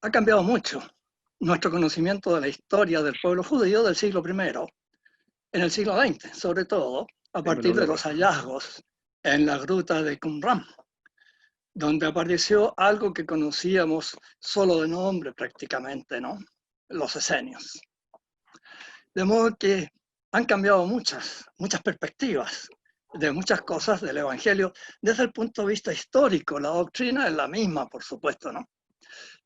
Ha cambiado mucho nuestro conocimiento de la historia del pueblo judío del siglo I, en el siglo XX, sobre todo a Tengo una partir de duda. los hallazgos en la gruta de Qumran, donde apareció algo que conocíamos solo de nombre prácticamente, ¿no? Los esenios. De modo que han cambiado muchas perspectivas de muchas cosas del Evangelio desde el punto de vista histórico. La doctrina es la misma, por supuesto, ¿no?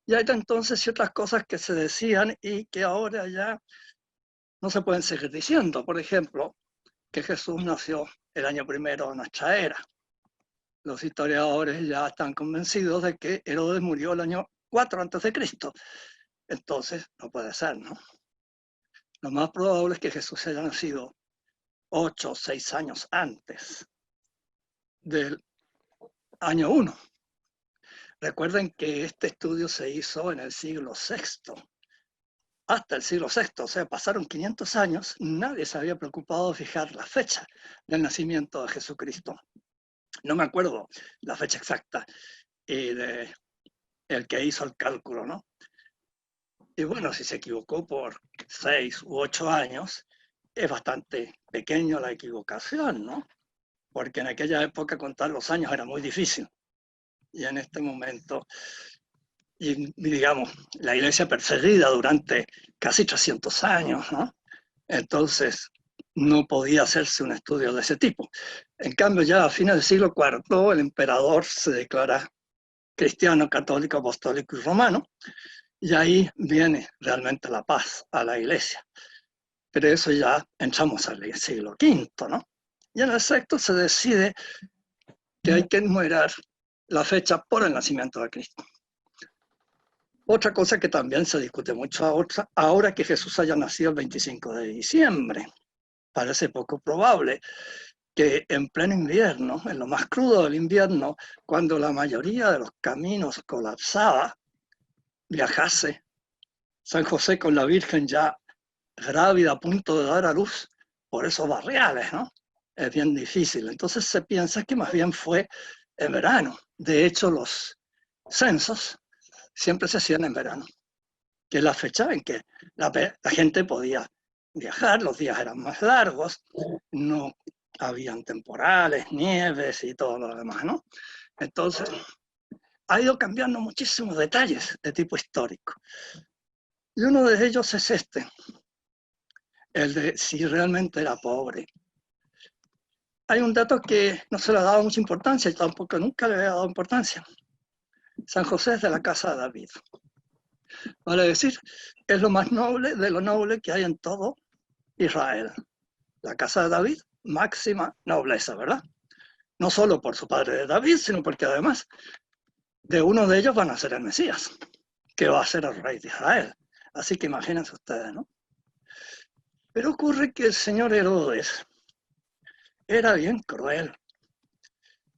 Y hay entonces ciertas cosas que se decían y que ahora ya no se pueden seguir diciendo. Por ejemplo, que Jesús nació el año primero de nuestra era. Los historiadores ya están convencidos de que Herodes murió el año 4 antes de Cristo. Entonces, no puede ser, ¿no? Lo más probable es que Jesús haya nacido 8 o 6 años antes del año 1. Recuerden que este estudio se hizo en el siglo VI. Hasta el siglo VI, o sea, pasaron 500 años, nadie se había preocupado de fijar la fecha del nacimiento de Jesucristo. No me acuerdo la fecha exacta de el que hizo el cálculo, ¿no? Y bueno, si se equivocó por 6 u 8 años, es bastante pequeño la equivocación, ¿no? Porque en aquella época contar los años era muy difícil. Y en este momento, y digamos, la iglesia perseguida durante casi 300 años, ¿no? Entonces, no podía hacerse un estudio de ese tipo. En cambio, ya a fines del siglo IV, el emperador se declara cristiano, católico, apostólico y romano, y ahí viene realmente la paz a la iglesia. Pero eso ya entramos al siglo V, ¿no? Y en el sexto se decide que hay que enumerar la fecha por el nacimiento de Cristo. Otra cosa que también se discute mucho ahora que Jesús haya nacido el 25 de diciembre. Parece poco probable que en pleno invierno, en lo más crudo del invierno, cuando la mayoría de los caminos colapsaba, viajase San José con la Virgen ya grávida a punto de dar a luz por esos barriales, ¿no? Es bien difícil. Entonces se piensa que más bien fue en verano. De hecho, los censos siempre se hacían en verano, que es la fecha en que la gente podía viajar, los días eran más largos, no habían temporales, nieves y todo lo demás, ¿no? Entonces, ha ido cambiando muchísimos detalles de tipo histórico. Y uno de ellos es este, el de si realmente era pobre. Hay un dato que no se le ha dado mucha importancia y tampoco nunca le había dado importancia. San José es de la casa de David. Vale decir, es lo más noble de lo noble que hay en todo Israel. La casa de David, máxima nobleza, ¿verdad? No solo por su padre de David, sino porque además de uno de ellos van a ser el Mesías, que va a ser el rey de Israel. Así que imagínense ustedes, ¿no? Pero ocurre que el señor Herodes era bien cruel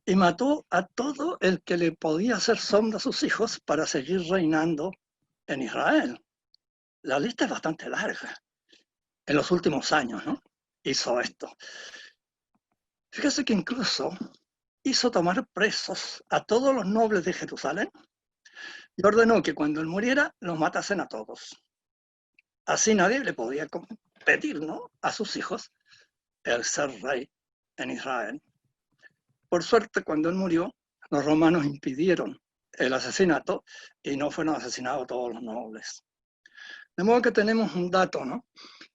y mató a todo el que le podía hacer sombra a sus hijos para seguir reinando en Israel. La lista es bastante larga. En los últimos años, ¿no? Hizo esto. Fíjese que incluso hizo tomar presos a todos los nobles de Jerusalén y ordenó que cuando él muriera los matasen a todos. Así nadie le podía competir, ¿no? A sus hijos el ser rey en Israel. Por suerte, cuando él murió, los romanos impidieron el asesinato y no fueron asesinados todos los nobles. De modo que tenemos un dato, ¿no?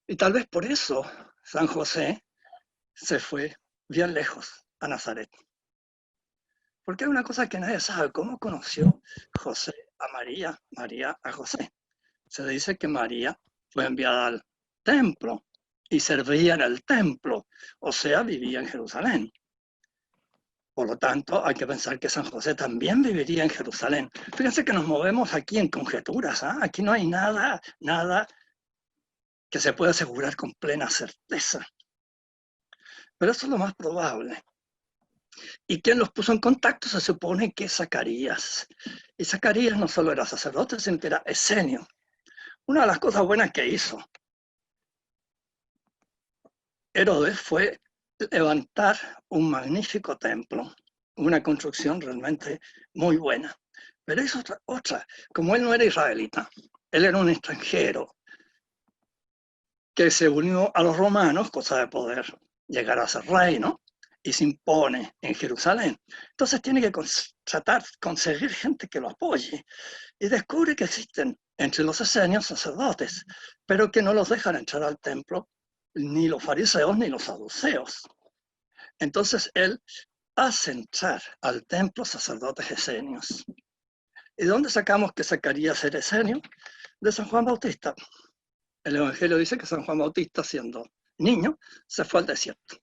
Y tal vez por eso San José se fue bien lejos a Nazaret. Porque hay una cosa que nadie sabe, ¿cómo conoció José a María, María a José? Se dice que María fue enviada al templo y servía en el templo, o sea, vivía en Jerusalén. Por lo tanto, hay que pensar que San José también viviría en Jerusalén. Fíjense que nos movemos aquí en conjeturas, ¿eh? Aquí no hay nada que se pueda asegurar con plena certeza. Pero eso es lo más probable. ¿Y quién los puso en contacto? Se supone que Zacarías. Y Zacarías no solo era sacerdote, sino que era esenio. Una de las cosas buenas que hizo Herodes fue levantar un magnífico templo, una construcción realmente muy buena. Pero es otra. Como él no era israelita, él era un extranjero que se unió a los romanos, cosa de poder llegar a ser rey, ¿no? Y se impone en Jerusalén. Entonces tiene que conseguir gente que lo apoye. Y descubre que existen entre los esenios sacerdotes, pero que no los dejan entrar al templo ni los fariseos ni los saduceos. Entonces él hace entrar al templo sacerdotes esenios. ¿Y de dónde sacamos que Zacarías era esenio? De San Juan Bautista. El Evangelio dice que San Juan Bautista, siendo niño, se fue al desierto.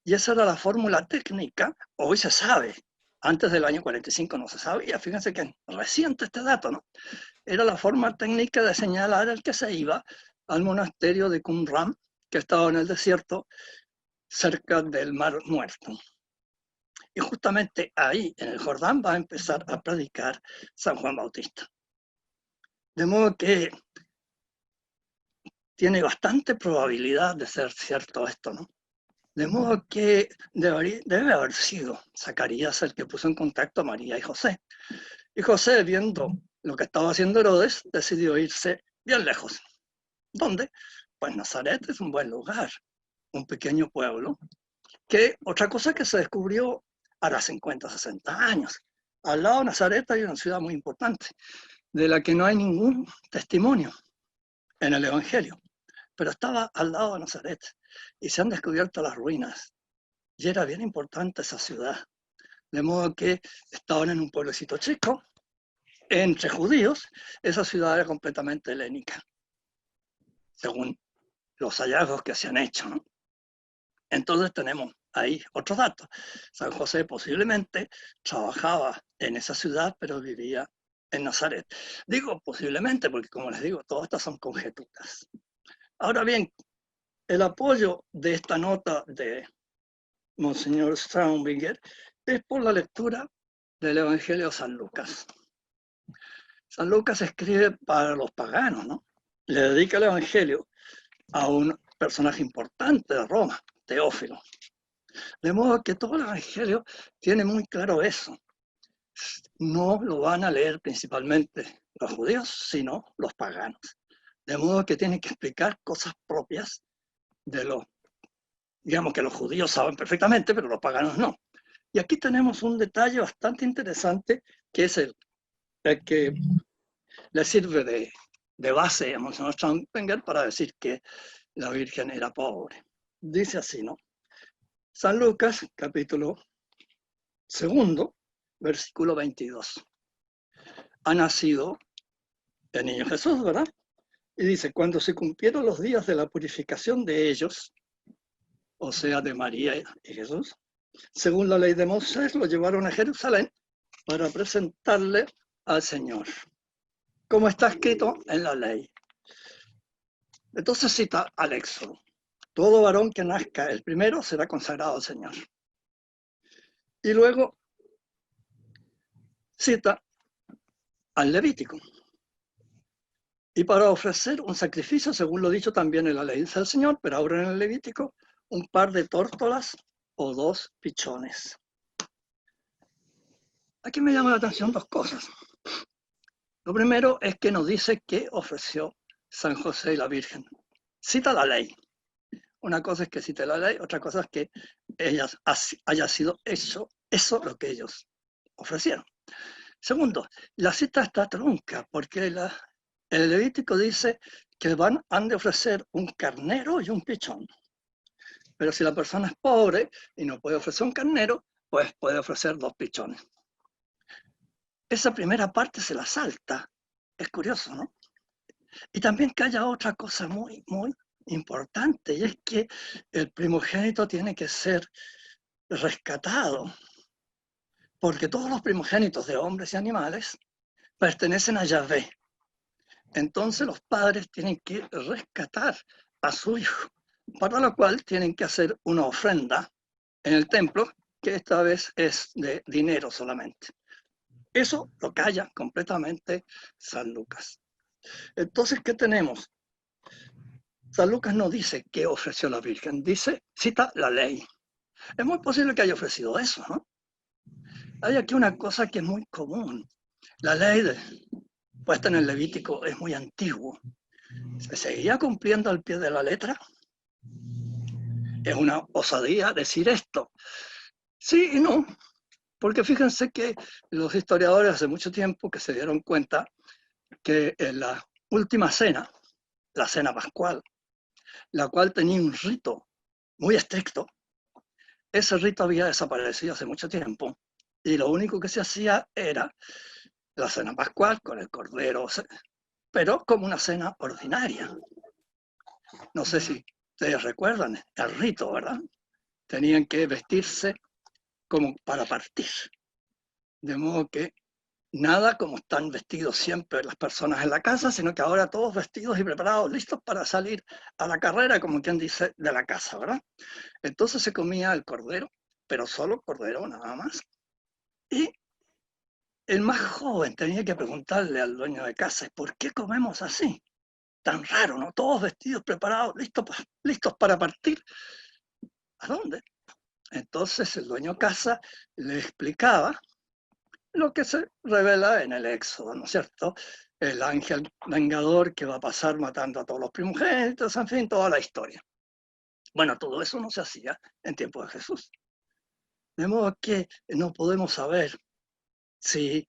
Y esa era la fórmula técnica, hoy se sabe. Antes del año 45 no se sabía, fíjense que reciente este dato, ¿no? Era la forma técnica de señalar al que se iba al monasterio de Qumran, que estaba en el desierto, cerca del Mar Muerto. Y justamente ahí, en el Jordán, va a empezar a predicar San Juan Bautista. De modo que tiene bastante probabilidad de ser cierto esto, ¿no? De modo que debe haber sido Zacarías el que puso en contacto a María y José. Y José, viendo lo que estaba haciendo Herodes, decidió irse bien lejos. ¿Dónde? Pues Nazaret es un buen lugar, un pequeño pueblo, que otra cosa que se descubrió hará 50, 60 años. Al lado de Nazaret hay una ciudad muy importante, de la que no hay ningún testimonio en el Evangelio, pero estaba al lado de Nazaret y se han descubierto las ruinas. Y era bien importante esa ciudad, de modo que estaban en un pueblecito chico, entre judíos. Esa ciudad era completamente helénica, según los hallazgos que se han hecho, ¿no? Entonces tenemos ahí otro dato. San José posiblemente trabajaba en esa ciudad, pero vivía en Nazaret. Digo posiblemente porque, como les digo, todas estas son conjeturas. Ahora bien, el apoyo de esta nota de Monseñor Straubinger es por la lectura del Evangelio de San Lucas. San Lucas escribe para los paganos, ¿no? Le dedica el Evangelio a un personaje importante de Roma, Teófilo. De modo que todo el Evangelio tiene muy claro eso. No lo van a leer principalmente los judíos, sino los paganos. De modo que tienen que explicar cosas propias de lo, digamos que los judíos saben perfectamente, pero los paganos no. Y aquí tenemos un detalle bastante interesante, que es el que le sirve de base a Monseñor Straubinger para decir que la Virgen era pobre. Dice así, ¿no? San Lucas, capítulo 2, versículo 22. Ha nacido el niño Jesús, ¿verdad? Y dice, cuando se cumplieron los días de la purificación de ellos, o sea, de María y Jesús, según la ley de Moisés, lo llevaron a Jerusalén para presentarle al Señor, como está escrito en la ley. Entonces cita al Éxodo. Todo varón que nazca el primero será consagrado al Señor. Y luego cita al Levítico. Y para ofrecer un sacrificio, según lo dicho también en la ley del Señor, pero ahora en el Levítico, un par de tórtolas o 2 pichones. Aquí me llama la atención 2 cosas. Lo primero es que nos dice que ofreció San José y la Virgen. Cita la ley. Una cosa es que cite la ley, otra cosa es que haya sido eso lo que ellos ofrecieron. Segundo, la cita está trunca, porque el Levítico dice que han de ofrecer un carnero y un pichón. Pero si la persona es pobre y no puede ofrecer un carnero, pues puede ofrecer 2 pichones. Esa primera parte se la salta. Es curioso, ¿no? Y también que haya otra cosa muy, muy importante, y es que el primogénito tiene que ser rescatado, porque todos los primogénitos de hombres y animales pertenecen a Yahvé. Entonces los padres tienen que rescatar a su hijo, para lo cual tienen que hacer una ofrenda en el templo, que esta vez es de dinero solamente. Eso lo calla completamente San Lucas. Entonces, ¿qué tenemos? San Lucas no dice qué ofreció la Virgen, cita la ley. Es muy posible que haya ofrecido eso, ¿no? Hay aquí una cosa que es muy común. La ley puesta en el Levítico es muy antigua. ¿Se seguía cumpliendo al pie de la letra? Es una osadía decir esto. Sí y no, porque fíjense que los historiadores hace mucho tiempo que se dieron cuenta que en la última cena, la cena pascual, la cual tenía un rito muy estricto, ese rito había desaparecido hace mucho tiempo y lo único que se hacía era la cena pascual con el cordero, pero como una cena ordinaria. No sé si ustedes recuerdan el rito, ¿verdad? Tenían que vestirse como para partir. De modo que nada como están vestidos siempre las personas en la casa, sino que ahora todos vestidos y preparados, listos para salir a la carrera, como quien dice, de la casa, ¿verdad? Entonces se comía el cordero, pero solo cordero nada más. Y el más joven tenía que preguntarle al dueño de casa, ¿por qué comemos así? Tan raro, ¿no? Todos vestidos, preparados, listos para partir. ¿A dónde? Entonces el dueño de casa le explicaba lo que se revela en el Éxodo, ¿no es cierto? El ángel vengador que va a pasar matando a todos los primogénitos, en fin, toda la historia. Bueno, todo eso no se hacía en tiempo de Jesús. De modo que no podemos saber si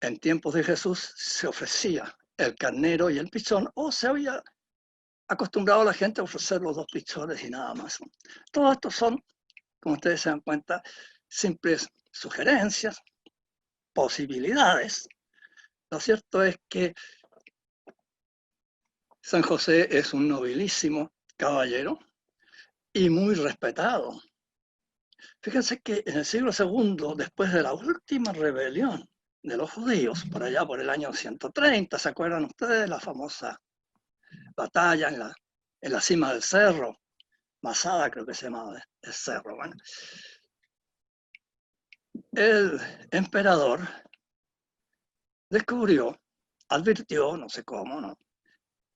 en tiempos de Jesús se ofrecía el carnero y el pichón o se había acostumbrado a la gente a ofrecer los dos pichones y nada más. Todo esto son, como ustedes se dan cuenta, simples sugerencias, posibilidades. Lo cierto es que San José es un nobilísimo caballero y muy respetado. Fíjense que en el siglo II, después de la última rebelión de los judíos, por allá por el año 130, ¿se acuerdan ustedes de la famosa batalla en la cima del cerro? Masada creo que se llamaba el cerro. Bueno, el emperador descubrió, advirtió, no sé cómo, ¿no?,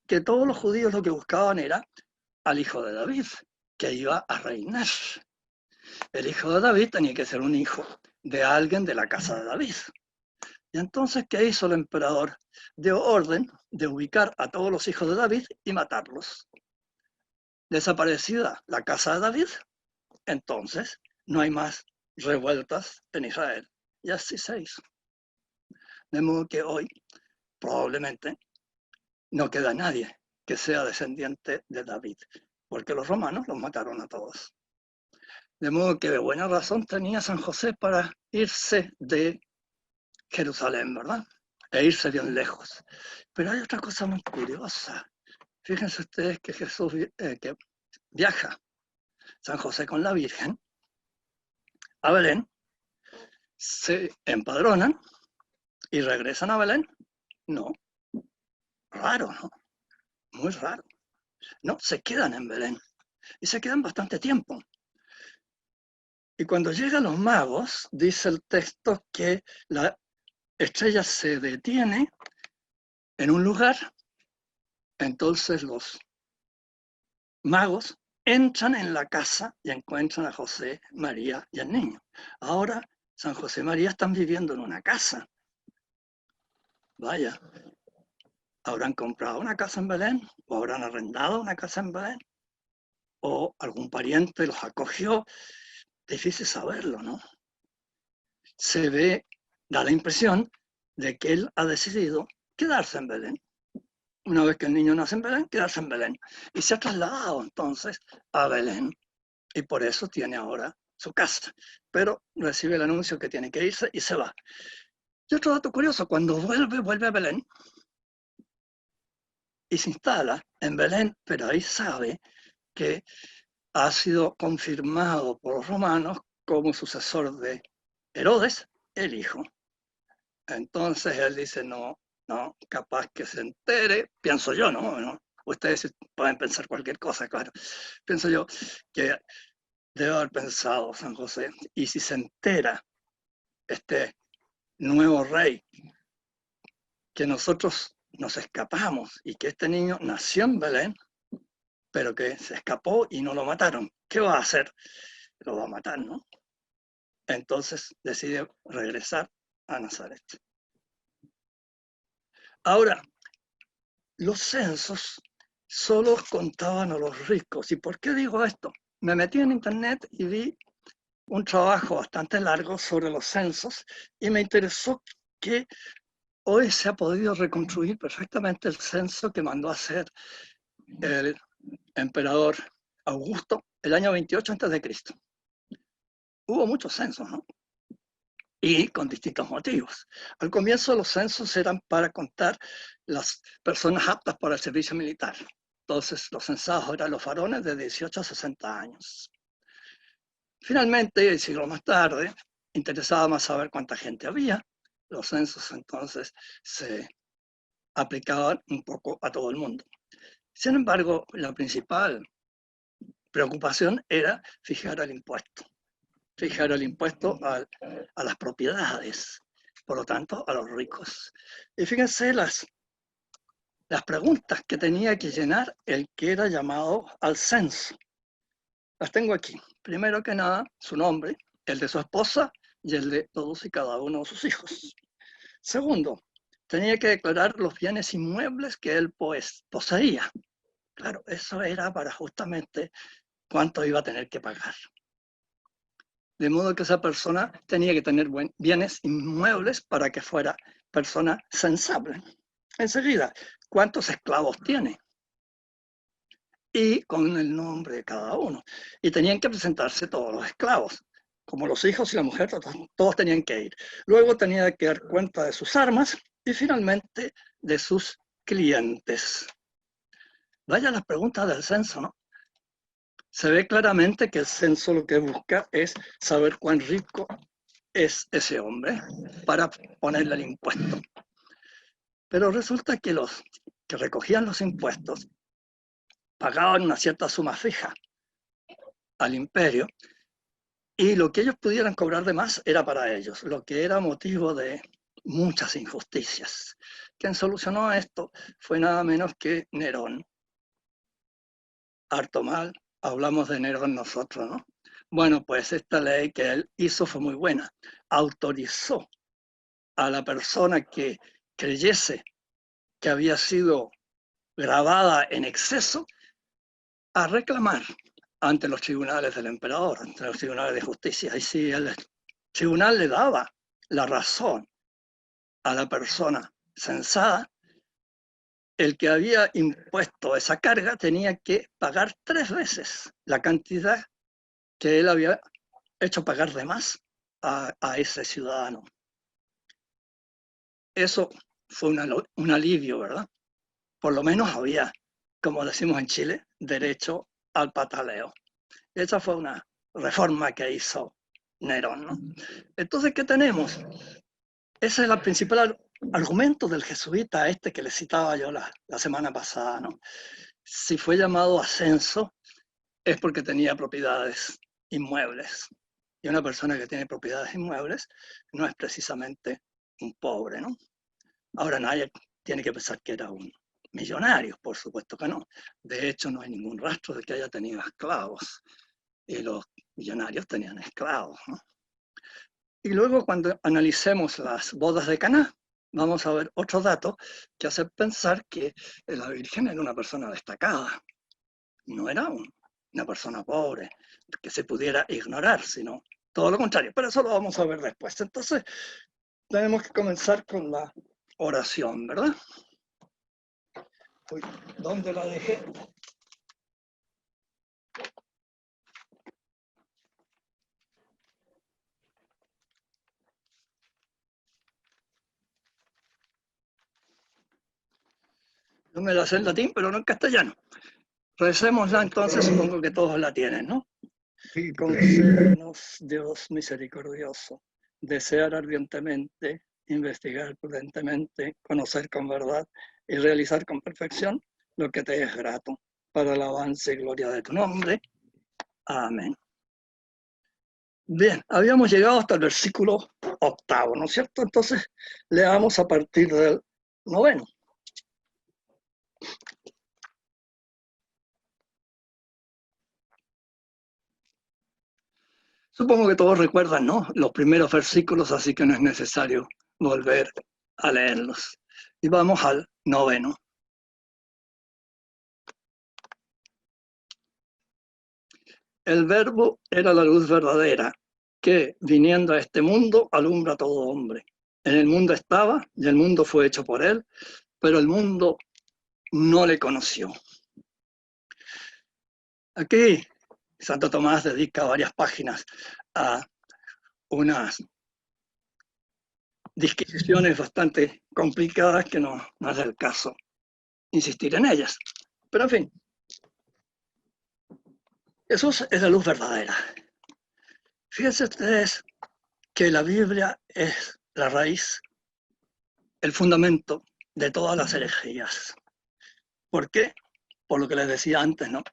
que todos los judíos lo que buscaban era al hijo de David, que iba a reinar. El hijo de David tenía que ser un hijo de alguien de la casa de David. Y entonces, ¿qué hizo el emperador? Dio orden de ubicar a todos los hijos de David y matarlos. Desaparecida la casa de David, entonces no hay más revueltas en Israel. Y así se hizo. De modo que hoy probablemente no queda nadie que sea descendiente de David, porque los romanos los mataron a todos. De modo que de buena razón tenía San José para irse de Jerusalén, ¿verdad? E irse bien lejos. Pero hay otra cosa muy curiosa. Fíjense ustedes que Jesús que viaja San José con la Virgen a Belén, se empadronan y regresan a Belén. No, raro, ¿no? Muy raro. No, se quedan en Belén y se quedan bastante tiempo. Y cuando llegan los magos, dice el texto que la estrella se detiene en un lugar, entonces los magos entran en la casa y encuentran a José, María y al niño. Ahora San José y María están viviendo en una casa. Vaya, ¿habrán comprado una casa en Belén? ¿O habrán arrendado una casa en Belén? ¿O algún pariente los acogió? Difícil saberlo, ¿no? Se ve, da la impresión de que él ha decidido quedarse en Belén. Una vez que el niño nace en Belén, quedarse en Belén. Y se ha trasladado entonces a Belén. Y por eso tiene ahora su casa. Pero recibe el anuncio que tiene que irse y se va. Y otro dato curioso, cuando vuelve a Belén y se instala en Belén, pero ahí sabe que ha sido confirmado por los romanos como sucesor de Herodes, el hijo. Entonces él dice, no, capaz que se entere, pienso yo, ¿no? Ustedes pueden pensar cualquier cosa, claro. Pienso yo que debe haber pensado San José, y si se entera este nuevo rey que nosotros nos escapamos y que este niño nació en Belén, pero que se escapó y no lo mataron, ¿qué va a hacer? Lo va a matar, ¿no? Entonces decide regresar a Nazaret. Ahora, los censos solo contaban a los ricos. ¿Y por qué digo esto? Me metí en internet y vi un trabajo bastante largo sobre los censos y me interesó que hoy se ha podido reconstruir perfectamente el censo que mandó a hacer el emperador Augusto el año 28 a.C. Hubo muchos censos, ¿no? Y con distintos motivos. Al comienzo los censos eran para contar las personas aptas para el servicio militar. Entonces los censados eran los varones de 18 a 60 años. Finalmente, el siglo más tarde, interesaba más saber cuánta gente había. Los censos entonces se aplicaban un poco a todo el mundo. Sin embargo, la principal preocupación era fijar el impuesto a las propiedades, por lo tanto, a los ricos. Y fíjense las preguntas que tenía que llenar el que era llamado al censo. Las tengo aquí. Primero que nada, su nombre, el de su esposa y el de todos y cada uno de sus hijos. Segundo, tenía que declarar los bienes inmuebles que él poseía. Claro, eso era para justamente cuánto iba a tener que pagar. De modo que esa persona tenía que tener bienes inmuebles para que fuera persona censable. Enseguida, ¿cuántos esclavos tiene? Y con el nombre de cada uno. Y tenían que presentarse todos los esclavos, como los hijos y la mujer, todos tenían que ir. Luego tenía que dar cuenta de sus armas y finalmente de sus clientes. Vaya las preguntas del censo, ¿no? Se ve claramente que el censo lo que busca es saber cuán rico es ese hombre para ponerle el impuesto. Pero resulta que los que recogían los impuestos pagaban una cierta suma fija al imperio y lo que ellos pudieran cobrar de más era para ellos, lo que era motivo de muchas injusticias. Quien solucionó esto fue nada menos que Nerón. Harto mal, hablamos de Nerón nosotros, ¿no? Bueno, pues esta ley que él hizo fue muy buena. Autorizó a la persona que creyese que había sido grabada en exceso a reclamar ante los tribunales del emperador, ante los tribunales de justicia. Y si el tribunal le daba la razón a la persona censada, el que había impuesto esa carga tenía que pagar 3 veces la cantidad que él había hecho pagar de más a ese ciudadano. Eso fue un alivio, ¿verdad? Por lo menos había, como decimos en Chile, derecho al pataleo. Esa fue una reforma que hizo Nerón, ¿no? Entonces, ¿qué tenemos? Ese es el principal argumento del jesuita este que le citaba yo la semana pasada, ¿no? Si fue llamado ascenso es porque tenía propiedades inmuebles. Y una persona que tiene propiedades inmuebles no es precisamente un pobre, ¿no? Ahora nadie tiene que pensar que era un millonario, por supuesto que no. De hecho, no hay ningún rastro de que haya tenido esclavos. Y los millonarios tenían esclavos, ¿no? Y luego cuando analicemos las bodas de Caná, vamos a ver otro dato que hace pensar que la Virgen era una persona destacada. No era una persona pobre que se pudiera ignorar, sino todo lo contrario. Pero eso lo vamos a ver después. Entonces, tenemos que comenzar con la oración, ¿verdad? Uy, ¿dónde la dejé? Yo me la sé en latín, pero no en castellano. Recémosla entonces, supongo que todos la tienen, ¿no? Concédenos, Dios misericordioso, desear ardientemente, investigar prudentemente, conocer con verdad y realizar con perfección lo que te es grato, para el avance y gloria de tu nombre. Amén. Bien, habíamos llegado hasta el versículo 8, ¿no es cierto? Entonces, leamos a partir del 9. Supongo que todos recuerdan, ¿no? Los primeros versículos, así que no es necesario volver a leerlos. Y vamos al 9. El Verbo era la luz verdadera, que, viniendo a este mundo, alumbra a todo hombre. En el mundo estaba, y el mundo fue hecho por él, pero el mundo no le conoció. Aquí Santo Tomás dedica varias páginas a unas disquisiciones bastante complicadas que no es el caso insistir en ellas. Pero en fin, Jesús es la luz verdadera. Fíjense ustedes que la Biblia es la raíz, el fundamento de todas las herejías. ¿Por qué? Por lo que les decía antes, ¿no?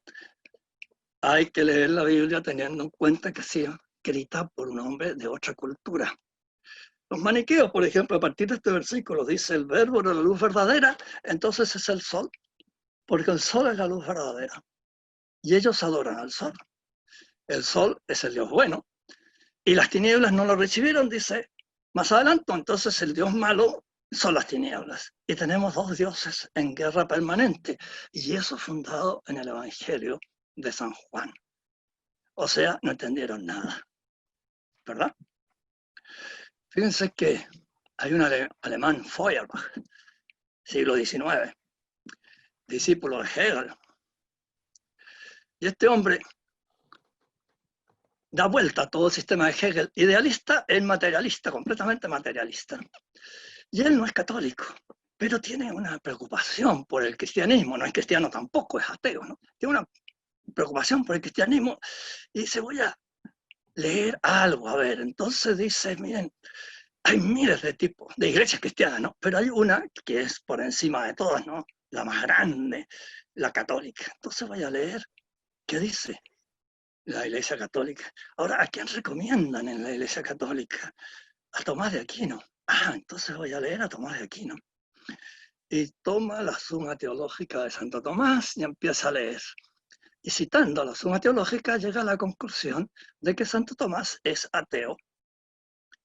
Hay que leer la Biblia teniendo en cuenta que sea escrita por un hombre de otra cultura. Los maniqueos, por ejemplo, a partir de este versículo dice el Verbo era la luz verdadera, entonces es el sol, porque el sol es la luz verdadera. Y ellos adoran al sol. El sol es el Dios bueno. Y las tinieblas no lo recibieron, dice más adelante. Entonces el Dios malo son las tinieblas. Y tenemos dos dioses en guerra permanente. Y eso fundado en el Evangelio de San Juan. O sea, no entendieron nada. ¿Verdad? Fíjense que hay un alemán, Feuerbach, siglo XIX, discípulo de Hegel. Y este hombre da vuelta a todo el sistema de Hegel, idealista en materialista, completamente materialista. Y él no es católico, pero tiene una preocupación por el cristianismo, no es cristiano tampoco, es ateo, ¿no? Tiene una preocupación por el cristianismo y dice, voy a leer algo, a ver. Entonces dice, miren, hay miles de tipos de iglesias cristianas, ¿no? Pero hay una que es por encima de todas, ¿no? La más grande, la católica. Entonces voy a leer qué dice la Iglesia Católica. Ahora, ¿a quién recomiendan en la Iglesia Católica? A Tomás de Aquino. Ah, entonces voy a leer a Tomás de Aquino. Y toma la Suma Teológica de Santo Tomás y empieza a leer. Y citando la Suma Teológica llega a la conclusión de que Santo Tomás es ateo.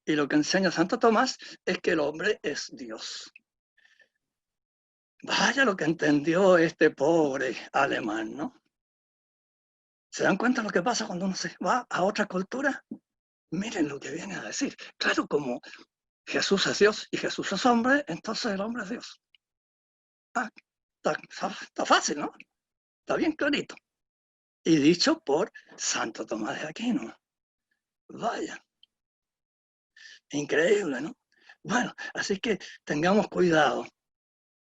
Y lo que enseña Santo Tomás es que el hombre es Dios. Vaya lo que entendió este pobre alemán, ¿no? ¿Se dan cuenta de lo que pasa cuando uno se va a otra cultura? Miren lo que viene a decir. Claro, como Jesús es Dios y Jesús es hombre, entonces el hombre es Dios. Ah, está fácil, ¿no? Está bien clarito. Y dicho por Santo Tomás de Aquino. Vaya. Increíble, ¿no? Bueno, así que tengamos cuidado.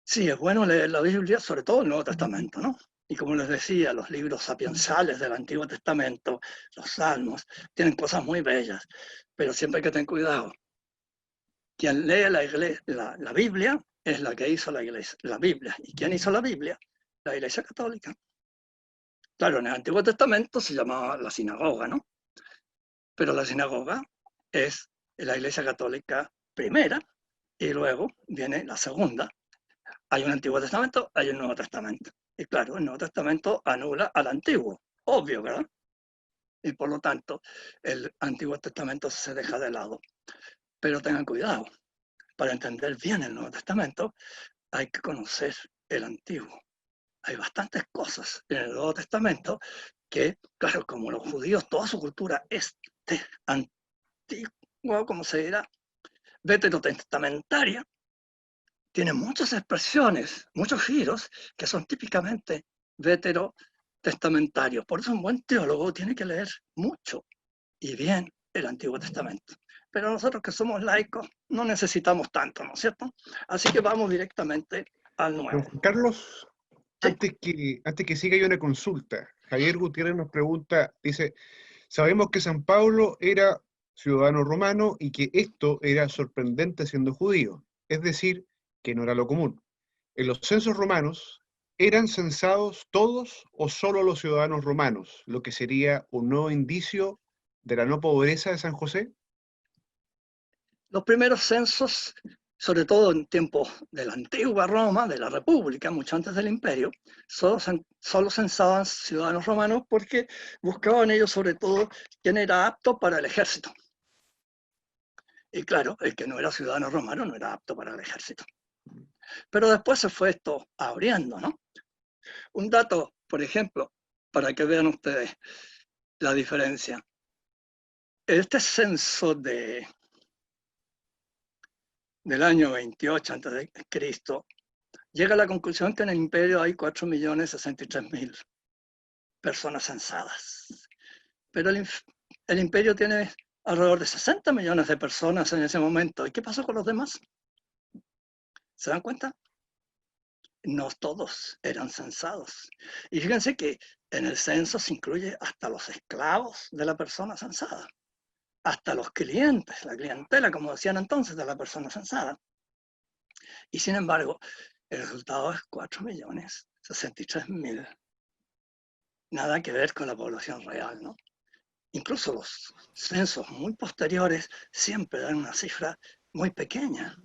Sí, es bueno leer la Biblia, sobre todo el Nuevo Testamento, ¿no? Y como les decía, los libros sapiensales del Antiguo Testamento, los Salmos, tienen cosas muy bellas, pero siempre hay que tener cuidado. Quien lee la Biblia es la que hizo la Iglesia, la Biblia. ¿Y quién hizo la Biblia? La Iglesia Católica. Claro, en el Antiguo Testamento se llamaba la sinagoga, ¿no? Pero la sinagoga es la Iglesia Católica primera y luego viene la segunda. Hay un Antiguo Testamento, hay un Nuevo Testamento. Y claro, el Nuevo Testamento anula al Antiguo, obvio, ¿verdad? Y por lo tanto, el Antiguo Testamento se deja de lado. Pero tengan cuidado, para entender bien el Nuevo Testamento hay que conocer el Antiguo. Hay bastantes cosas en el Nuevo Testamento que, claro, como los judíos, toda su cultura es antigua, como se dirá, veterotestamentaria, tiene muchas expresiones, muchos giros que son típicamente veterotestamentarios. Por eso un buen teólogo tiene que leer mucho y bien el Antiguo Testamento. Pero nosotros que somos laicos no necesitamos tanto, ¿no es cierto? Así que vamos directamente al Don Nuevo. Juan Carlos, Sí. antes que siga hay una consulta. Javier Gutiérrez nos pregunta, dice, sabemos que San Pablo era ciudadano romano y que esto era sorprendente siendo judío, es decir, que no era lo común. En los censos romanos, ¿eran censados todos o solo los ciudadanos romanos? Lo que sería un nuevo indicio de la no pobreza de San José. Los primeros censos, sobre todo en tiempos de la antigua Roma, de la República, mucho antes del Imperio, solo censaban ciudadanos romanos porque buscaban ellos sobre todo quién era apto para el ejército. Y claro, el que no era ciudadano romano no era apto para el ejército. Pero después se fue esto abriendo, ¿no? Un dato, por ejemplo, para que vean ustedes la diferencia. Este censo del año 28 a.C. llega a la conclusión que en el imperio hay 4.063.000 personas censadas. Pero el imperio tiene alrededor de 60 millones de personas en ese momento. ¿Y qué pasó con los demás? ¿Se dan cuenta? No todos eran censados. Y fíjense que en el censo se incluye hasta los esclavos de la persona censada, hasta los clientes, la clientela, como decían entonces, de la persona censada. Y sin embargo, el resultado es 4.063.000. Nada que ver con la población real, ¿no? Incluso los censos muy posteriores siempre dan una cifra muy pequeña.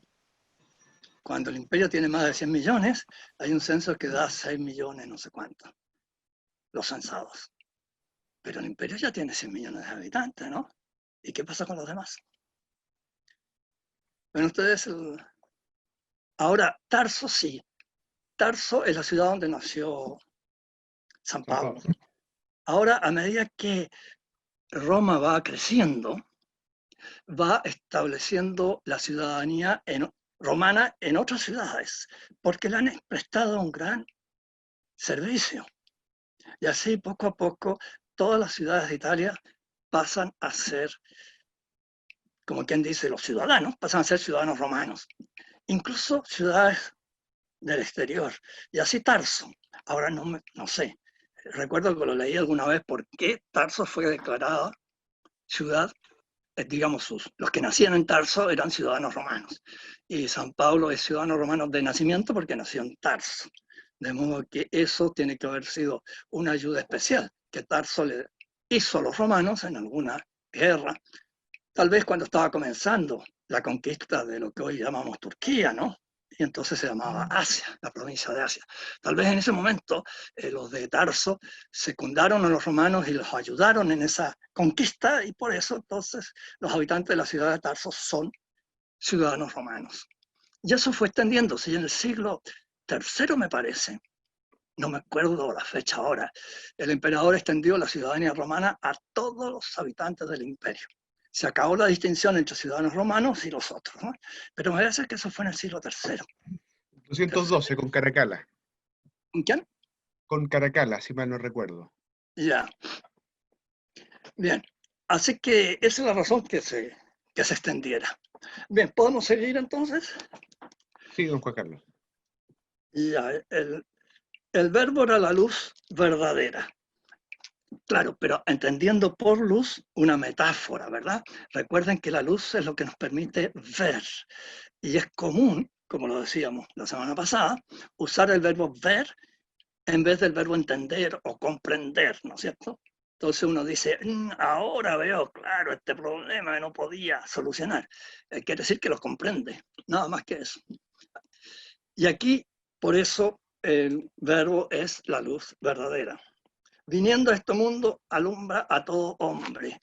Cuando el imperio tiene más de 100 millones, hay un censo que da 6 millones, no sé cuánto, los censados. Pero el imperio ya tiene 100 millones de habitantes, ¿no? ¿Y qué pasa con los demás? Ven ustedes, ahora Tarso sí. Tarso es la ciudad donde nació San Pablo. Ahora, a medida que Roma va creciendo, va estableciendo la ciudadanía romana en otras ciudades, porque le han prestado un gran servicio. Y así, poco a poco, todas las ciudades de Italia pasan a ser, como quien dice, los ciudadanos, pasan a ser ciudadanos romanos. Incluso ciudades del exterior. Y así Tarso. Ahora no sé, recuerdo que lo leí alguna vez, por qué Tarso fue declarada ciudad, digamos, los que nacían en Tarso eran ciudadanos romanos. Y San Pablo es ciudadano romano de nacimiento porque nació en Tarso. De modo que eso tiene que haber sido una ayuda especial que Tarso le hizo a los romanos en alguna guerra, tal vez cuando estaba comenzando la conquista de lo que hoy llamamos Turquía, ¿no? Y entonces se llamaba Asia, la provincia de Asia. Tal vez en ese momento los de Tarso secundaron a los romanos y los ayudaron en esa conquista, y por eso entonces los habitantes de la ciudad de Tarso son ciudadanos romanos. Y eso fue extendiéndose, y en el siglo III, me parece, no me acuerdo la fecha ahora, el emperador extendió la ciudadanía romana a todos los habitantes del imperio. Se acabó la distinción entre ciudadanos romanos y los otros, ¿no? Pero me parece que eso fue en el siglo III. 212, con Caracalla. ¿Con quién? Con Caracalla, si mal no recuerdo. Ya. Bien. Así que esa es la razón que se extendiera. Bien, ¿podemos seguir entonces? Sí, don Juan Carlos. Ya, el verbo era la luz verdadera. Claro, pero entendiendo por luz una metáfora, ¿verdad? Recuerden que la luz es lo que nos permite ver. Y es común, como lo decíamos la semana pasada, usar el verbo ver en vez del verbo entender o comprender, ¿no es cierto? Entonces uno dice, ahora veo, claro, este problema que no podía solucionar. Quiere decir que lo comprende, nada más que eso. Y aquí, por eso, el verbo es la luz verdadera. Viniendo a este mundo, alumbra a todo hombre.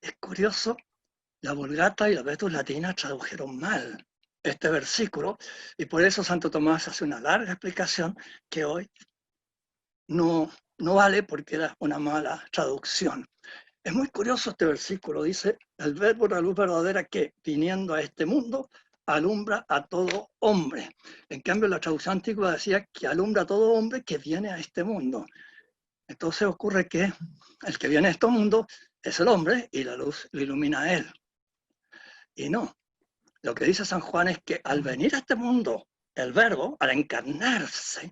Es curioso, la Vulgata y la Vetus Latina tradujeron mal este versículo, y por eso Santo Tomás hace una larga explicación que hoy no vale porque era una mala traducción. Es muy curioso este versículo, dice, el verbo de la luz verdadera que, viniendo a este mundo, alumbra a todo hombre. En cambio, la traducción antigua decía que alumbra a todo hombre que viene a este mundo. Entonces ocurre que el que viene a este mundo es el hombre y la luz lo ilumina a él. Y no, lo que dice San Juan es que al venir a este mundo, el verbo, al encarnarse,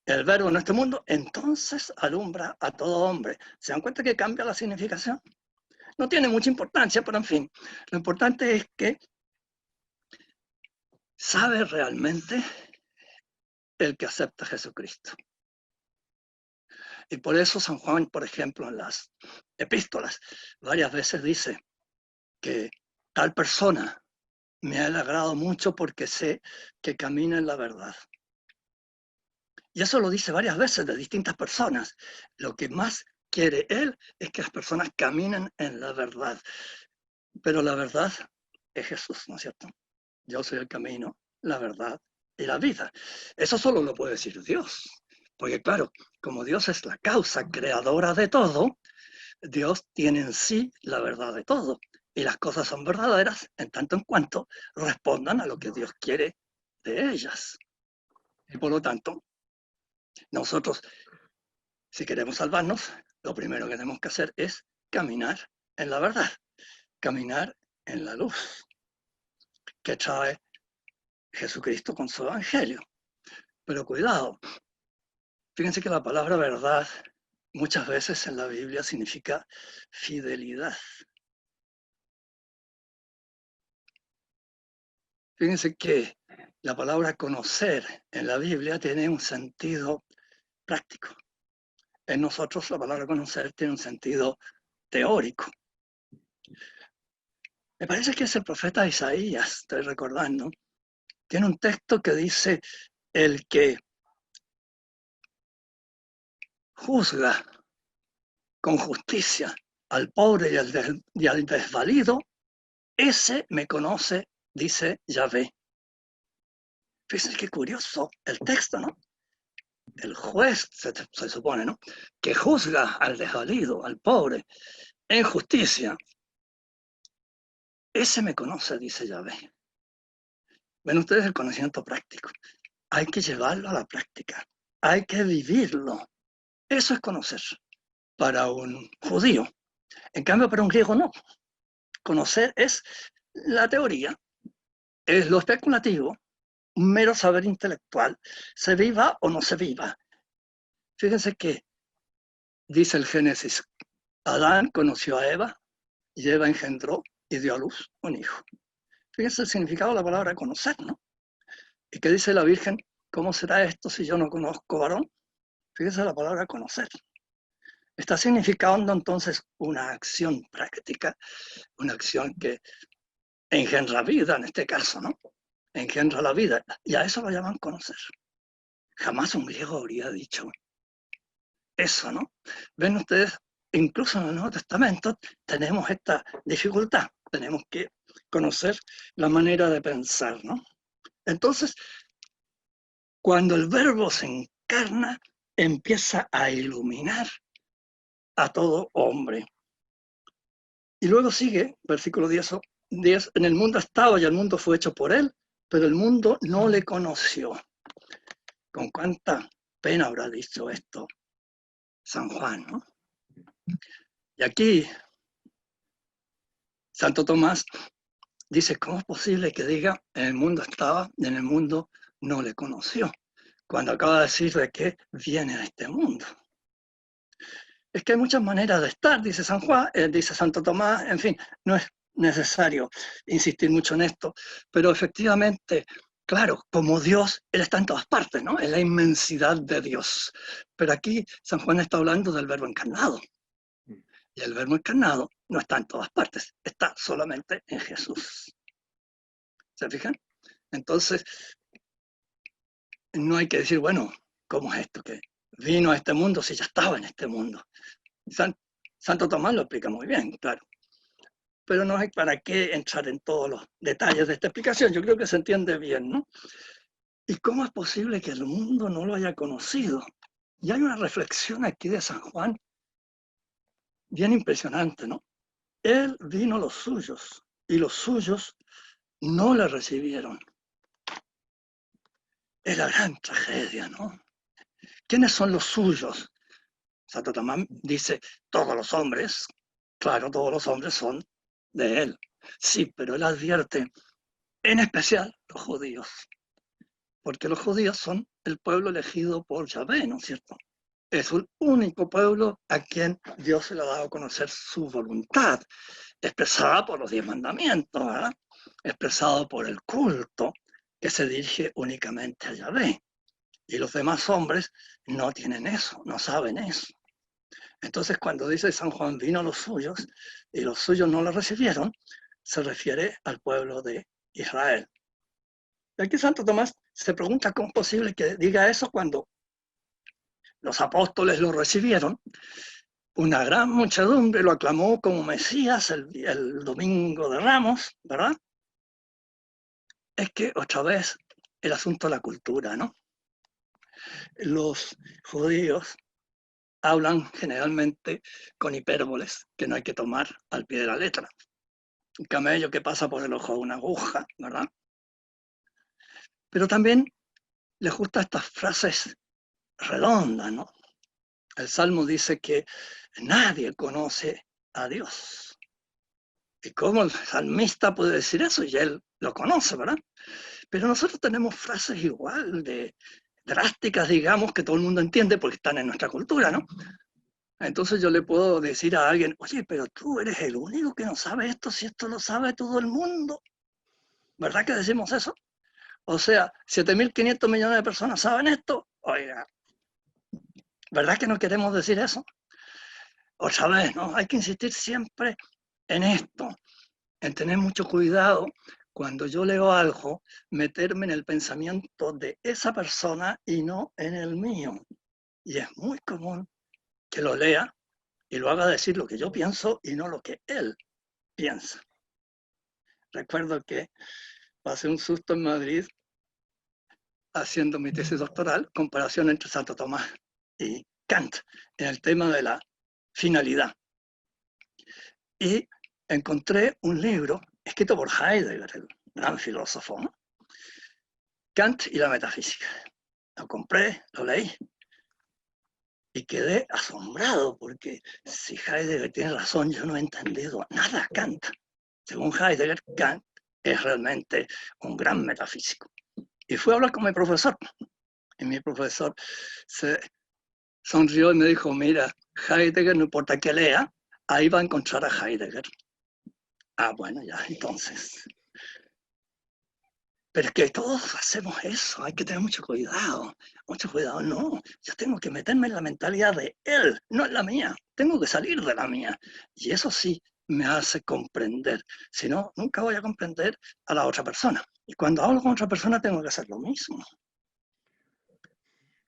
el verbo en este mundo, entonces alumbra a todo hombre. ¿Se dan cuenta que cambia la significación? No tiene mucha importancia, pero en fin, lo importante es que sabe realmente el que acepta a Jesucristo. Y por eso San Juan, por ejemplo, en las epístolas, varias veces dice que tal persona me ha alegrado mucho porque sé que camina en la verdad. Y eso lo dice varias veces de distintas personas. Lo que más quiere él es que las personas caminen en la verdad. Pero la verdad es Jesús, ¿no es cierto? Yo soy el camino, la verdad y la vida. Eso solo lo puede decir Dios. Porque claro, como Dios es la causa creadora de todo, Dios tiene en sí la verdad de todo. Y las cosas son verdaderas en tanto en cuanto respondan a lo que Dios quiere de ellas. Y por lo tanto, nosotros, si queremos salvarnos, lo primero que tenemos que hacer es caminar en la verdad, caminar en la luz que trae Jesucristo con su evangelio. Pero cuidado, fíjense que la palabra verdad muchas veces en la Biblia significa fidelidad. Fíjense que la palabra conocer en la Biblia tiene un sentido práctico. En nosotros la palabra conocer tiene un sentido teórico. Me parece que es el profeta Isaías, estoy recordando, tiene un texto que dice: el que juzga con justicia al pobre y al desvalido, ese me conoce, dice Yahvé. Fíjense qué curioso el texto, ¿no? El juez, se supone, ¿no?, que juzga al desvalido, al pobre, en justicia, ese me conoce, dice Yahvé. Ven ustedes el conocimiento práctico. Hay que llevarlo a la práctica. Hay que vivirlo. Eso es conocer para un judío. En cambio, para un griego no. Conocer es la teoría, es lo especulativo, un mero saber intelectual, se viva o no se viva. Fíjense que dice el Génesis: Adán conoció a Eva y Eva engendró y dio a luz un hijo. Fíjense el significado de la palabra conocer, ¿no? ¿Y qué dice la Virgen? ¿Cómo será esto si yo no conozco varón? Fíjense la palabra conocer. Está significando entonces una acción práctica, una acción que engendra vida en este caso, ¿no? Engendra la vida. Y a eso lo llaman conocer. Jamás un griego habría dicho eso, ¿no? Ven ustedes, incluso en el Nuevo Testamento tenemos esta dificultad. Tenemos que conocer la manera de pensar, ¿no? Entonces, cuando el Verbo se encarna, empieza a iluminar a todo hombre. Y luego sigue, versículo 10, en el mundo estaba y el mundo fue hecho por él, pero el mundo no le conoció. Con cuánta pena habrá dicho esto San Juan, ¿no? Y aquí Santo Tomás dice: ¿cómo es posible que diga en el mundo estaba y en el mundo no le conoció? Cuando acaba de decir de que viene a este mundo. Es que hay muchas maneras de estar, dice San Juan, dice Santo Tomás, en fin, no es necesario insistir mucho en esto, pero efectivamente, claro, como Dios, Él está en todas partes, ¿no? Es la inmensidad de Dios. Pero aquí San Juan está hablando del Verbo encarnado. Y el Verbo encarnado no está en todas partes, está solamente en Jesús. ¿Se fijan? Entonces, no hay que decir, bueno, ¿cómo es esto que vino a este mundo si ya estaba en este mundo? Santo Tomás lo explica muy bien, claro. Pero no hay para qué entrar en todos los detalles de esta explicación. Yo creo que se entiende bien, ¿no? ¿Y cómo es posible que el mundo no lo haya conocido? Y hay una reflexión aquí de San Juan bien impresionante, ¿no? Él vino a los suyos y los suyos no le recibieron. Es la gran tragedia, ¿no? ¿Quiénes son los suyos? Santo Tomás dice: todos los hombres. Claro, todos los hombres son de él. Sí, pero él advierte, en especial los judíos, porque los judíos son el pueblo elegido por Yahvé, ¿no es cierto? Es el único pueblo a quien Dios se le ha dado a conocer su voluntad, expresada por los 10 mandamientos, ¿verdad? Expresado por el culto que se dirige únicamente a Yahvé. Y los demás hombres no tienen eso, no saben eso. Entonces, cuando dice San Juan vino a los suyos y los suyos no lo recibieron, se refiere al pueblo de Israel. Y aquí Santo Tomás se pregunta cómo es posible que diga eso cuando los apóstoles lo recibieron. Una gran muchedumbre lo aclamó como Mesías el domingo de Ramos, ¿verdad? Es que otra vez el asunto de la cultura, ¿no? Los judíos hablan generalmente con hipérboles que no hay que tomar al pie de la letra. Un camello que pasa por el ojo de una aguja, ¿verdad? Pero también les gustan estas frases redondas, ¿no? El Salmo dice que nadie conoce a Dios. ¿Y cómo el salmista puede decir eso? Y él lo conoce, ¿verdad? Pero nosotros tenemos frases igual de drásticas, digamos, que todo el mundo entiende porque están en nuestra cultura, ¿no? Entonces yo le puedo decir a alguien, oye, pero tú eres el único que no sabe esto, si esto lo sabe todo el mundo. ¿Verdad que decimos eso? O sea, 7.500 millones de personas saben esto. Oiga, ¿verdad que no queremos decir eso? Otra vez, ¿no? Hay que insistir siempre en esto, en tener mucho cuidado cuando yo leo algo, meterme en el pensamiento de esa persona y no en el mío. Y es muy común que lo lea y lo haga decir lo que yo pienso y no lo que él piensa. Recuerdo que pasé un susto en Madrid haciendo mi tesis doctoral, comparación entre Santo Tomás y Kant, en el tema de la finalidad. Y encontré un libro escrito por Heidegger, el gran filósofo, ¿no? Kant y la metafísica. Lo compré, lo leí y quedé asombrado porque si Heidegger tiene razón, yo no he entendido nada a Kant. Según Heidegger, Kant es realmente un gran metafísico. Y fui a hablar con mi profesor. Y mi profesor se sonrió y me dijo, mira, Heidegger, no importa que lea, ahí va a encontrar a Heidegger. Ah, bueno, ya, entonces. Pero es que todos hacemos eso, hay que tener mucho cuidado, no, yo tengo que meterme en la mentalidad de él, no en la mía, tengo que salir de la mía. Y eso sí me hace comprender, si no, nunca voy a comprender a la otra persona. Y cuando hablo con otra persona tengo que hacer lo mismo,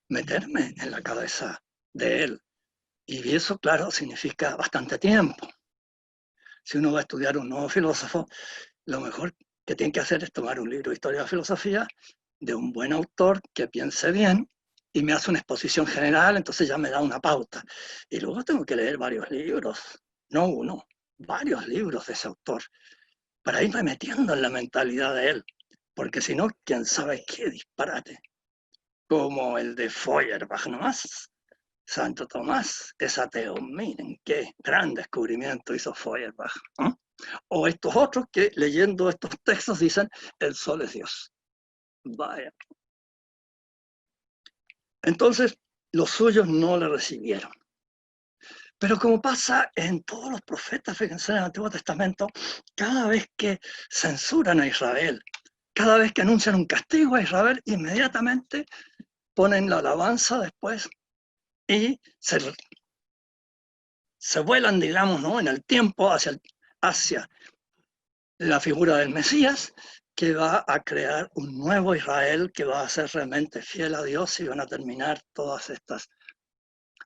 meterme en la cabeza de él. Y eso, claro, significa bastante tiempo. Si uno va a estudiar un nuevo filósofo, lo mejor que tiene que hacer es tomar un libro de historia de la filosofía de un buen autor que piense bien y me hace una exposición general, entonces ya me da una pauta. Y luego tengo que leer varios libros, no uno, varios libros de ese autor, para irme metiendo en la mentalidad de él, porque si no, quién sabe qué disparate, como el de Feuerbach nomás. Santo Tomás es ateo, miren qué gran descubrimiento hizo Feuerbach, ¿no? O estos otros que leyendo estos textos dicen, el sol es Dios. Vaya. Entonces, los suyos no le recibieron. Pero como pasa en todos los profetas, fíjense en el Antiguo Testamento, cada vez que censuran a Israel, cada vez que anuncian un castigo a Israel, inmediatamente ponen la alabanza después y se vuelan, digamos, ¿no?, en el tiempo hacia la figura del Mesías, que va a crear un nuevo Israel que va a ser realmente fiel a Dios y van a terminar todas estas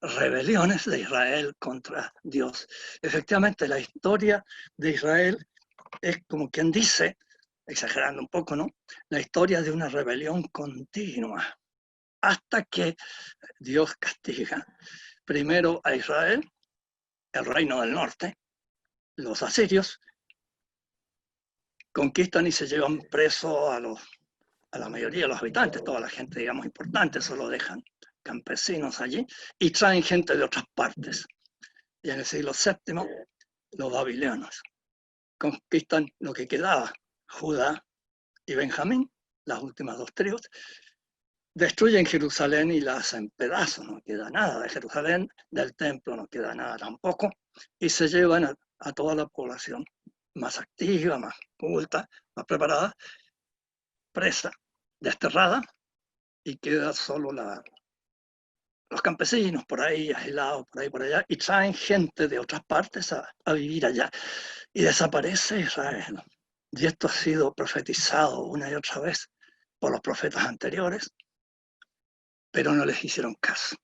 rebeliones de Israel contra Dios. Efectivamente, la historia de Israel es como quien dice, exagerando un poco, ¿no?, la historia de una rebelión continua, hasta que Dios castiga primero a Israel, el reino del norte, los asirios, conquistan y se llevan preso a la mayoría de los habitantes, toda la gente, digamos, importante, solo dejan campesinos allí y traen gente de otras partes. Y en el siglo VII, los babilonios conquistan lo que quedaba, Judá y Benjamín, las últimas dos tribus, destruyen Jerusalén y la hacen pedazos, no queda nada de Jerusalén, del templo no queda nada tampoco, y se llevan a toda la población más activa, más culta, más preparada, presa, desterrada, y queda solo los campesinos por ahí, aislados, por allá, y traen gente de otras partes a vivir allá. Y desaparece Israel. Y esto ha sido profetizado una y otra vez por los profetas anteriores, pero no les hicieron caso.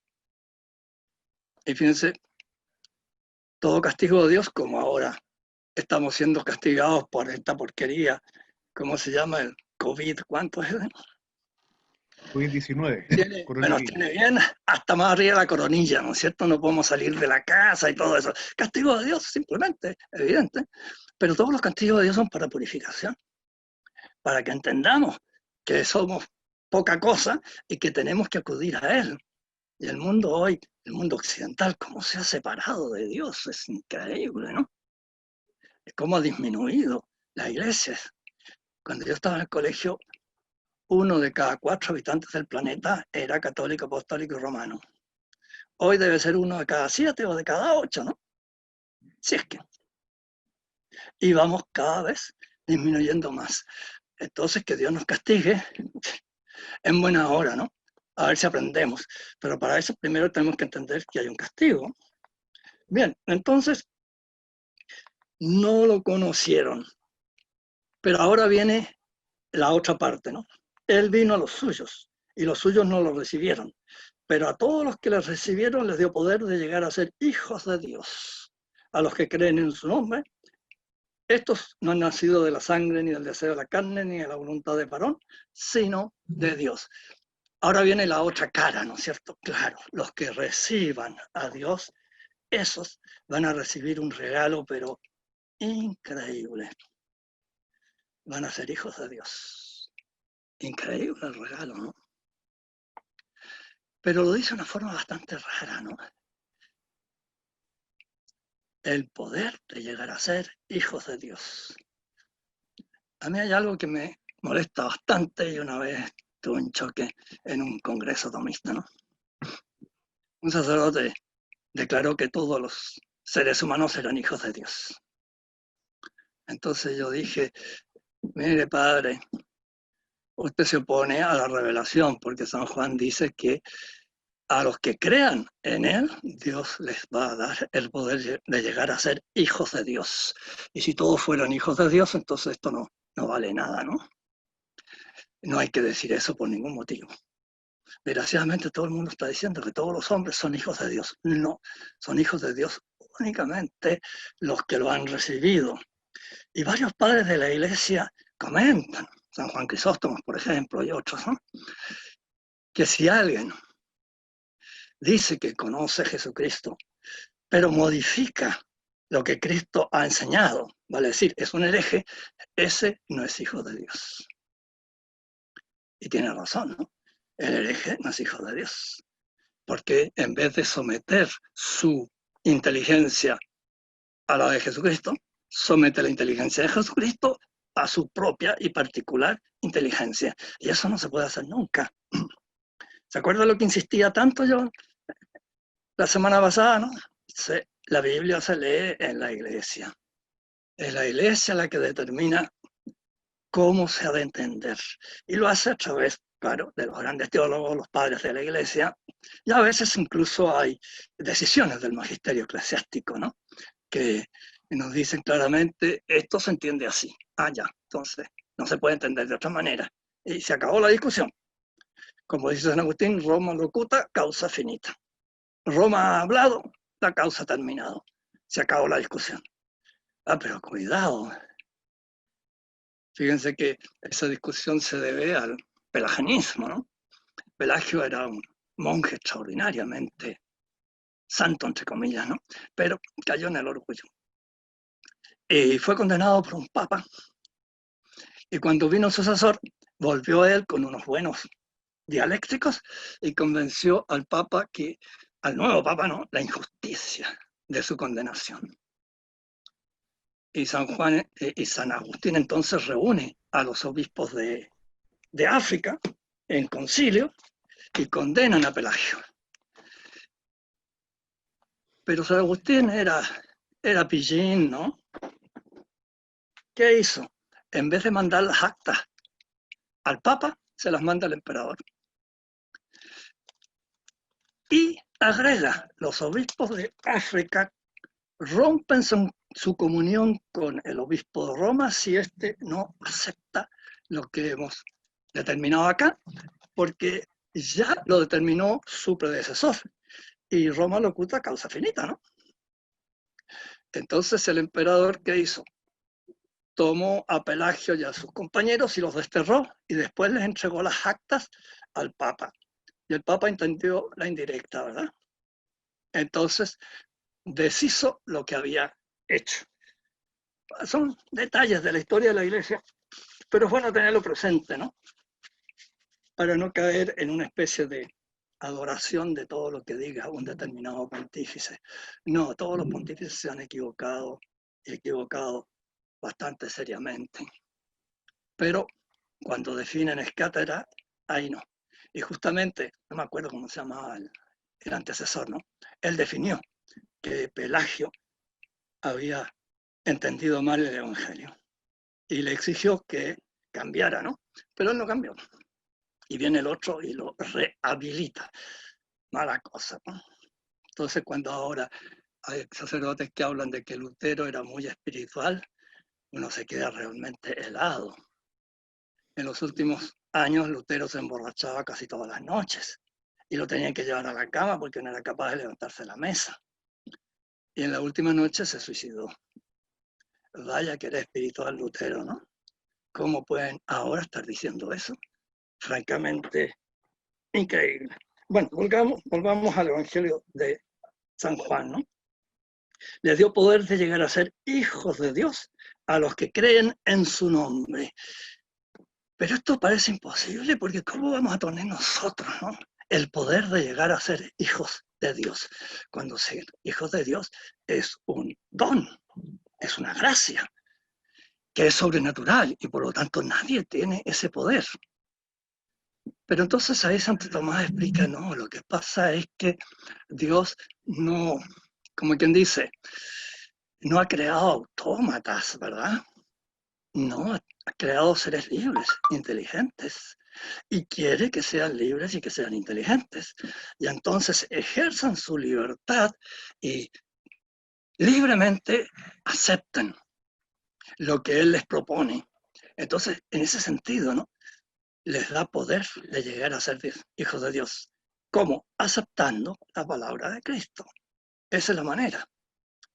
Y fíjense, todo castigo de Dios, como ahora estamos siendo castigados por esta porquería, ¿cómo se llama? El COVID, ¿cuánto es? COVID-19. Nos tiene bien hasta más arriba de la coronilla, ¿no es cierto? No podemos salir de la casa y todo eso. Castigo de Dios, simplemente, evidente. Pero todos los castigos de Dios son para purificación, para que entendamos que somos poca cosa y que tenemos que acudir a Él. Y el mundo hoy, el mundo occidental, cómo se ha separado de Dios, es increíble, ¿no? Cómo ha disminuido la iglesia. Cuando yo estaba en el colegio, 1 de cada 4 habitantes del planeta era católico, apostólico y romano. Hoy debe ser 1 de cada 7 o de cada 8, ¿no? Si es que. Y vamos cada vez disminuyendo más. Entonces, que Dios nos castigue en buena hora, ¿no? A ver si aprendemos. Pero para eso primero tenemos que entender que hay un castigo. Bien, entonces, no lo conocieron. Pero ahora viene la otra parte, ¿no? Él vino a los suyos y los suyos no lo recibieron. Pero a todos los que les recibieron les dio poder de llegar a ser hijos de Dios. A los que creen en su nombre, estos no han nacido de la sangre, ni del deseo de la carne, ni de la voluntad de varón, sino de Dios. Ahora viene la otra cara, ¿no es cierto? Claro, los que reciban a Dios, esos van a recibir un regalo, pero increíble. Van a ser hijos de Dios. Increíble el regalo, ¿no? Pero lo dice de una forma bastante rara, ¿no? El poder de llegar a ser hijos de Dios. A mí hay algo que me molesta bastante y una vez tuve un choque en un congreso tomista, ¿no? Un sacerdote declaró que todos los seres humanos eran hijos de Dios. Entonces yo dije, mire padre, usted se opone a la revelación porque San Juan dice que a los que crean en Él, Dios les va a dar el poder de llegar a ser hijos de Dios. Y si todos fueran hijos de Dios, entonces esto no vale nada, ¿no? No hay que decir eso por ningún motivo. Desgraciadamente todo el mundo está diciendo que todos los hombres son hijos de Dios. No, son hijos de Dios únicamente los que lo han recibido. Y varios padres de la iglesia comentan, San Juan Crisóstomo, por ejemplo, y otros, ¿no? Que si alguien dice que conoce a Jesucristo, pero modifica lo que Cristo ha enseñado, vale decir, es un hereje, ese no es hijo de Dios. Y tiene razón, ¿no? El hereje no es hijo de Dios, porque en vez de someter su inteligencia a la de Jesucristo, somete la inteligencia de Jesucristo a su propia y particular inteligencia. Y eso no se puede hacer nunca. ¿Se acuerda lo que insistía tanto yo la semana pasada, no? La Biblia se lee en la iglesia. Es la iglesia la que determina cómo se ha de entender. Y lo hace a través, claro, de los grandes teólogos, los padres de la iglesia. Y a veces incluso hay decisiones del magisterio eclesiástico, ¿no? Que nos dicen claramente, esto se entiende así. Ah, ya, entonces no se puede entender de otra manera. Y se acabó la discusión. Como dice San Agustín, Roma locuta, causa finita. Roma ha hablado, la causa ha terminado. Se acabó la discusión. Ah, pero cuidado. Fíjense que esa discusión se debe al pelagianismo, ¿no? Pelagio era un monje extraordinariamente santo, entre comillas, ¿no? Pero cayó en el orgullo. Y fue condenado por un papa. Y cuando vino su sucesor, volvió él con unos buenos dialécticos y convenció al papa que, al nuevo papa, ¿no?, la injusticia de su condenación. Y San Juan y San Agustín entonces reúne a los obispos de África en concilio y condenan a Pelagio. Pero San Agustín era pillín, ¿no? ¿Qué hizo? En vez de mandar las actas al Papa, se las manda al emperador. Y agrega, los obispos de África rompen su comunión con el obispo de Roma si éste no acepta lo que hemos determinado acá, porque ya lo determinó su predecesor. Y Roma locuta causa finita, ¿no? Entonces el emperador, ¿qué hizo? tomó a Pelagio y a sus compañeros y los desterró y después les entregó las actas al Papa. Y el Papa entendió la indirecta, ¿verdad? Entonces deshizo lo que había hecho. Son detalles de la historia de la Iglesia, pero es bueno tenerlo presente, ¿no? Para no caer en una especie de adoración de todo lo que diga un determinado pontífice. No, todos los pontífices se han equivocado bastante seriamente. Pero cuando definen es cátedra, ahí no. Y justamente, no me acuerdo cómo se llamaba el antecesor, ¿no? Él definió que Pelagio había entendido mal el Evangelio y le exigió que cambiara, ¿no? Pero él no cambió. Y viene el otro y lo rehabilita. Mala cosa, ¿no? Entonces, cuando ahora hay sacerdotes que hablan de que Lutero era muy espiritual, uno se queda realmente helado. En los últimos años, Lutero se emborrachaba casi todas las noches y lo tenían que llevar a la cama porque no era capaz de levantarse de la mesa. Y en la última noche se suicidó. Vaya que era espiritual Lutero, ¿no? ¿Cómo pueden ahora estar diciendo eso? Francamente, increíble. Bueno, volvamos al Evangelio de San Juan, ¿no? Les dio poder de llegar a ser hijos de Dios a los que creen en su nombre. Pero esto parece imposible porque ¿cómo vamos a tener nosotros, ¿no? El poder de llegar a ser hijos de Dios? Cuando ser hijos de Dios es un don, es una gracia, que es sobrenatural y por lo tanto nadie tiene ese poder. Pero entonces ahí Santo Tomás explica, no, lo que pasa es que Dios no, como quien dice, no ha creado autómatas, ¿verdad? No, ha creado seres libres, inteligentes, y quiere que sean libres y que sean inteligentes. Y entonces ejerzan su libertad y libremente acepten lo que Él les propone. Entonces, en ese sentido, ¿no? Les da poder de llegar a ser hijos de Dios. ¿Cómo? Aceptando la palabra de Cristo. Esa es la manera.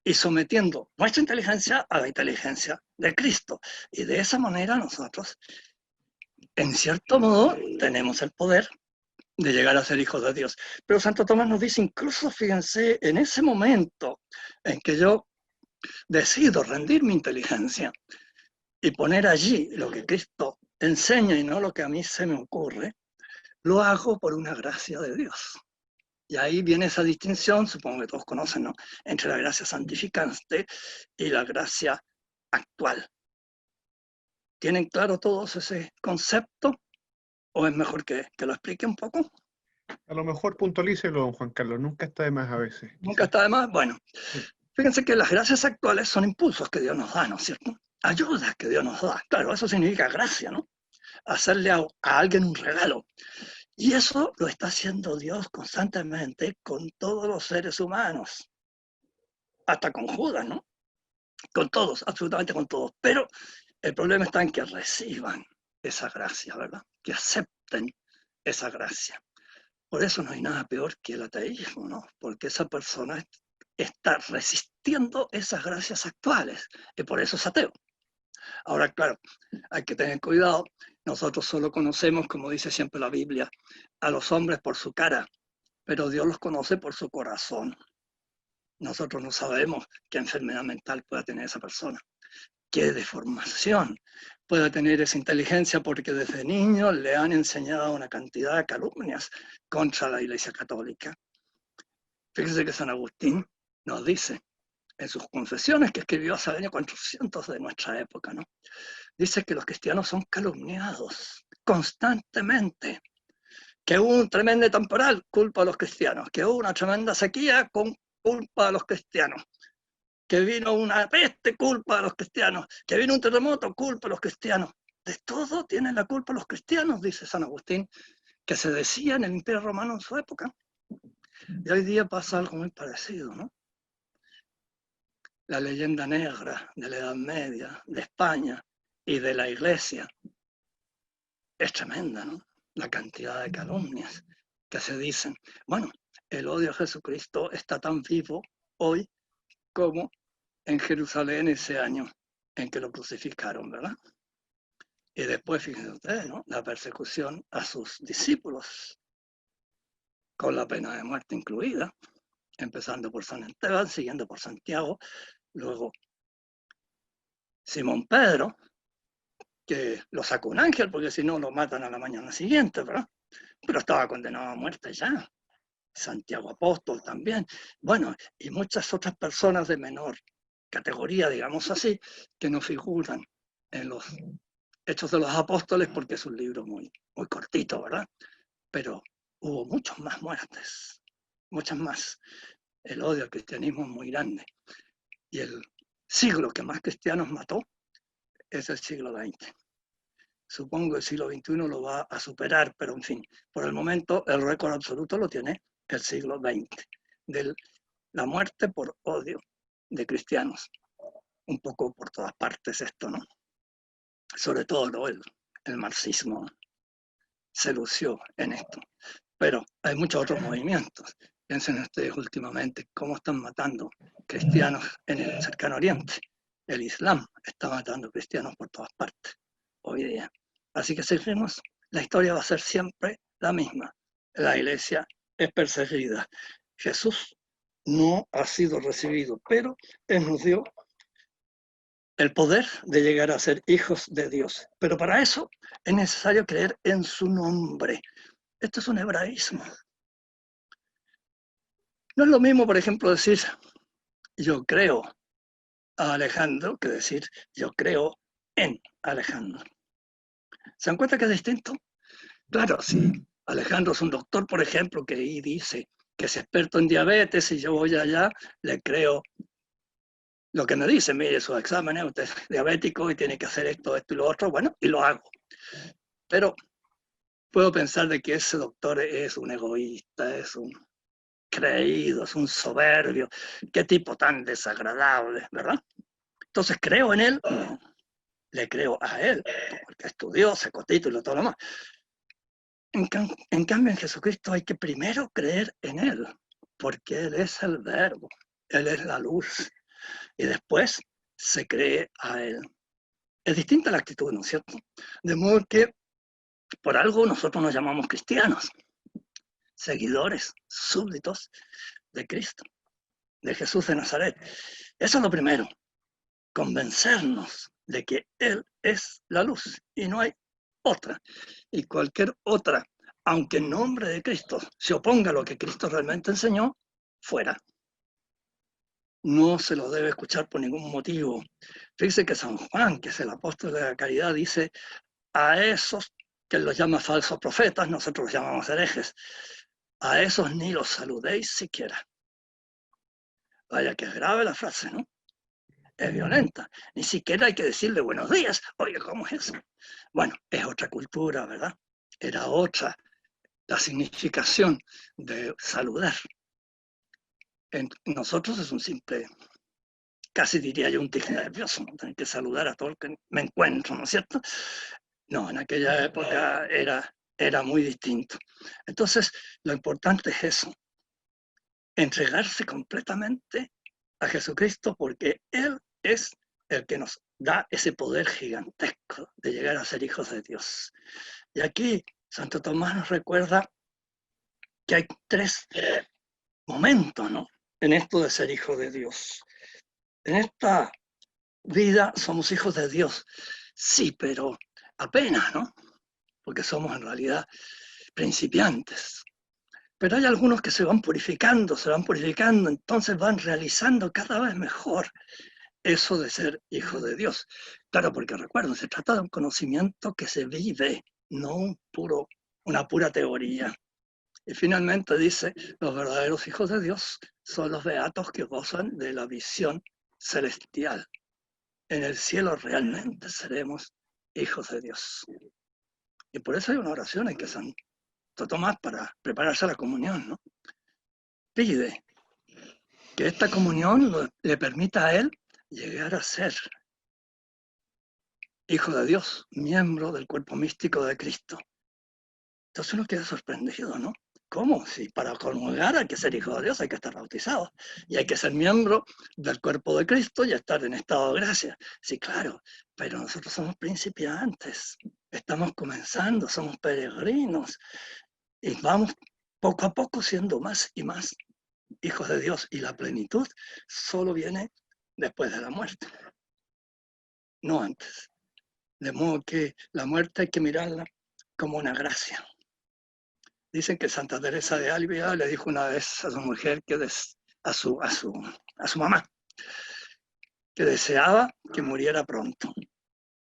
Y sometiendo nuestra inteligencia a la inteligencia de Cristo. Y de esa manera nosotros, en cierto modo, tenemos el poder de llegar a ser hijos de Dios. Pero Santo Tomás nos dice, incluso fíjense, en ese momento en que yo decido rendir mi inteligencia y poner allí lo que Cristo enseña y no lo que a mí se me ocurre, lo hago por una gracia de Dios. Y ahí viene esa distinción, supongo que todos conocen, ¿no? Entre la gracia santificante y la gracia actual. ¿Tienen claro todos ese concepto? ¿O es mejor que lo explique un poco? A lo mejor puntualícelo, don Juan Carlos, nunca está de más a veces. Nunca está de más. Bueno, Sí. Fíjense que las gracias actuales son impulsos que Dios nos da, ¿no es cierto? Ayudas que Dios nos da. Claro, eso significa gracia, ¿no? Hacerle a alguien un regalo. Y eso lo está haciendo Dios constantemente con todos los seres humanos. Hasta con Judas, ¿no? Con todos, absolutamente con todos. Pero el problema está en que reciban esa gracia, ¿verdad? Que acepten esa gracia. Por eso no hay nada peor que el ateísmo, ¿no? Porque esa persona está resistiendo esas gracias actuales y por eso es ateo. Ahora, claro, hay que tener cuidado. Nosotros solo conocemos, como dice siempre la Biblia, a los hombres por su cara, pero Dios los conoce por su corazón. Nosotros no sabemos qué enfermedad mental pueda tener esa persona, qué deformación pueda tener esa inteligencia, porque desde niño le han enseñado una cantidad de calumnias contra la Iglesia Católica. Fíjese que San Agustín nos dice en sus confesiones que escribió hace el año 400 de nuestra época, ¿no? Dice que los cristianos son calumniados constantemente, que hubo un tremendo temporal, culpa a los cristianos, que hubo una tremenda sequía, con culpa a los cristianos, que vino una peste, culpa a los cristianos, que vino un terremoto, culpa a los cristianos. De todo tienen la culpa los cristianos, dice San Agustín, que se decía en el Imperio Romano en su época. Y hoy día pasa algo muy parecido, ¿no? La leyenda negra de la Edad Media, de España y de la Iglesia es tremenda, ¿no? La cantidad de calumnias que se dicen. Bueno, el odio a Jesucristo está tan vivo hoy como en Jerusalén ese año en que lo crucificaron, ¿verdad? Y después, fíjense ustedes, ¿no? La persecución a sus discípulos, con la pena de muerte incluida, empezando por San Esteban, siguiendo por Santiago, luego Simón Pedro, que lo sacó un ángel, porque si no lo matan a la mañana siguiente, ¿verdad? Pero estaba condenado a muerte ya. Santiago Apóstol también. Bueno, y muchas otras personas de menor categoría, digamos así, que no figuran en los Hechos de los Apóstoles porque es un libro muy, muy cortito, ¿verdad? Pero hubo muchas más muertes, muchas más. El odio al cristianismo es muy grande. Y el siglo que más cristianos mató es el siglo XX. Supongo que el siglo XXI lo va a superar, pero en fin, por el momento el récord absoluto lo tiene el siglo XX, de la muerte por odio de cristianos. Un poco por todas partes esto, ¿no? Sobre todo ¿no? el marxismo se lució en esto. Pero hay muchos otros movimientos. Piensen ustedes últimamente cómo están matando cristianos en el cercano oriente. El Islam está matando cristianos por todas partes hoy día. Así que seguimos, la historia va a ser siempre la misma. La iglesia es perseguida. Jesús no ha sido recibido, pero Él nos dio el poder de llegar a ser hijos de Dios. Pero para eso es necesario creer en su nombre. Esto es un hebraísmo. No es lo mismo, por ejemplo, decir yo creo a Alejandro que decir yo creo en Alejandro. ¿Se dan cuenta que es distinto? Claro, si Alejandro es un doctor, por ejemplo, que ahí dice que es experto en diabetes y yo voy allá, le creo lo que me dice, mire sus exámenes, usted es diabético y tiene que hacer esto, esto y lo otro, bueno, y lo hago. Pero puedo pensar de que ese doctor es un egoísta, es un creído, es un soberbio, qué tipo tan desagradable, ¿verdad? Entonces creo en él, no, le creo a él, porque estudió, sacó título y todo lo demás. En cambio, en Jesucristo hay que primero creer en él, porque él es el verbo, él es la luz, y después se cree a él. Es distinta la actitud, ¿no es cierto? De modo que por algo nosotros nos llamamos cristianos, seguidores, súbditos de Cristo, de Jesús de Nazaret. Eso es lo primero, convencernos de que Él es la luz y no hay otra. Y cualquier otra, aunque en nombre de Cristo se oponga a lo que Cristo realmente enseñó, fuera. No se lo debe escuchar por ningún motivo. Fíjese que San Juan, que es el apóstol de la caridad, dice a esos que los llama falsos profetas, nosotros los llamamos herejes, a esos ni los saludéis siquiera. Vaya que es grave la frase, ¿no? Es violenta. Ni siquiera hay que decirle buenos días. Oye, ¿cómo es eso? Bueno, es otra cultura, ¿verdad? Era otra la significación de saludar. En nosotros es un simple, casi diría yo, un tic nervioso, ¿no? Tener que saludar a todo el que me encuentro, ¿no es cierto? No, en aquella época era muy distinto. Entonces, lo importante es eso, entregarse completamente a Jesucristo porque Él es el que nos da ese poder gigantesco de llegar a ser hijos de Dios. Y aquí Santo Tomás nos recuerda que hay tres momentos, ¿no? En esto de ser hijo de Dios. En esta vida somos hijos de Dios, sí, pero apenas, ¿no? Porque somos en realidad principiantes. Pero hay algunos que se van purificando, entonces van realizando cada vez mejor eso de ser hijo de Dios. Claro, porque recuerden, se trata de un conocimiento que se vive, no una pura teoría. Y finalmente dice, los verdaderos hijos de Dios son los beatos que gozan de la visión celestial. En el cielo realmente seremos hijos de Dios. Y por eso hay una oración en que Santo Tomás, para prepararse a la comunión, ¿no? Pide que esta comunión le permita a él llegar a ser hijo de Dios, miembro del cuerpo místico de Cristo. Entonces uno queda sorprendido, ¿no? ¿Cómo? Si para comulgar hay que ser hijo de Dios, hay que estar bautizado. Y hay que ser miembro del cuerpo de Cristo y estar en estado de gracia. Sí, claro, pero nosotros somos principiantes. Estamos comenzando, somos peregrinos. Y vamos poco a poco siendo más y más hijos de Dios. Y la plenitud solo viene después de la muerte, no antes. De modo que la muerte hay que mirarla como una gracia. Dicen que Santa Teresa de Ávila le dijo una vez a su mujer, a su mamá, que deseaba que muriera pronto.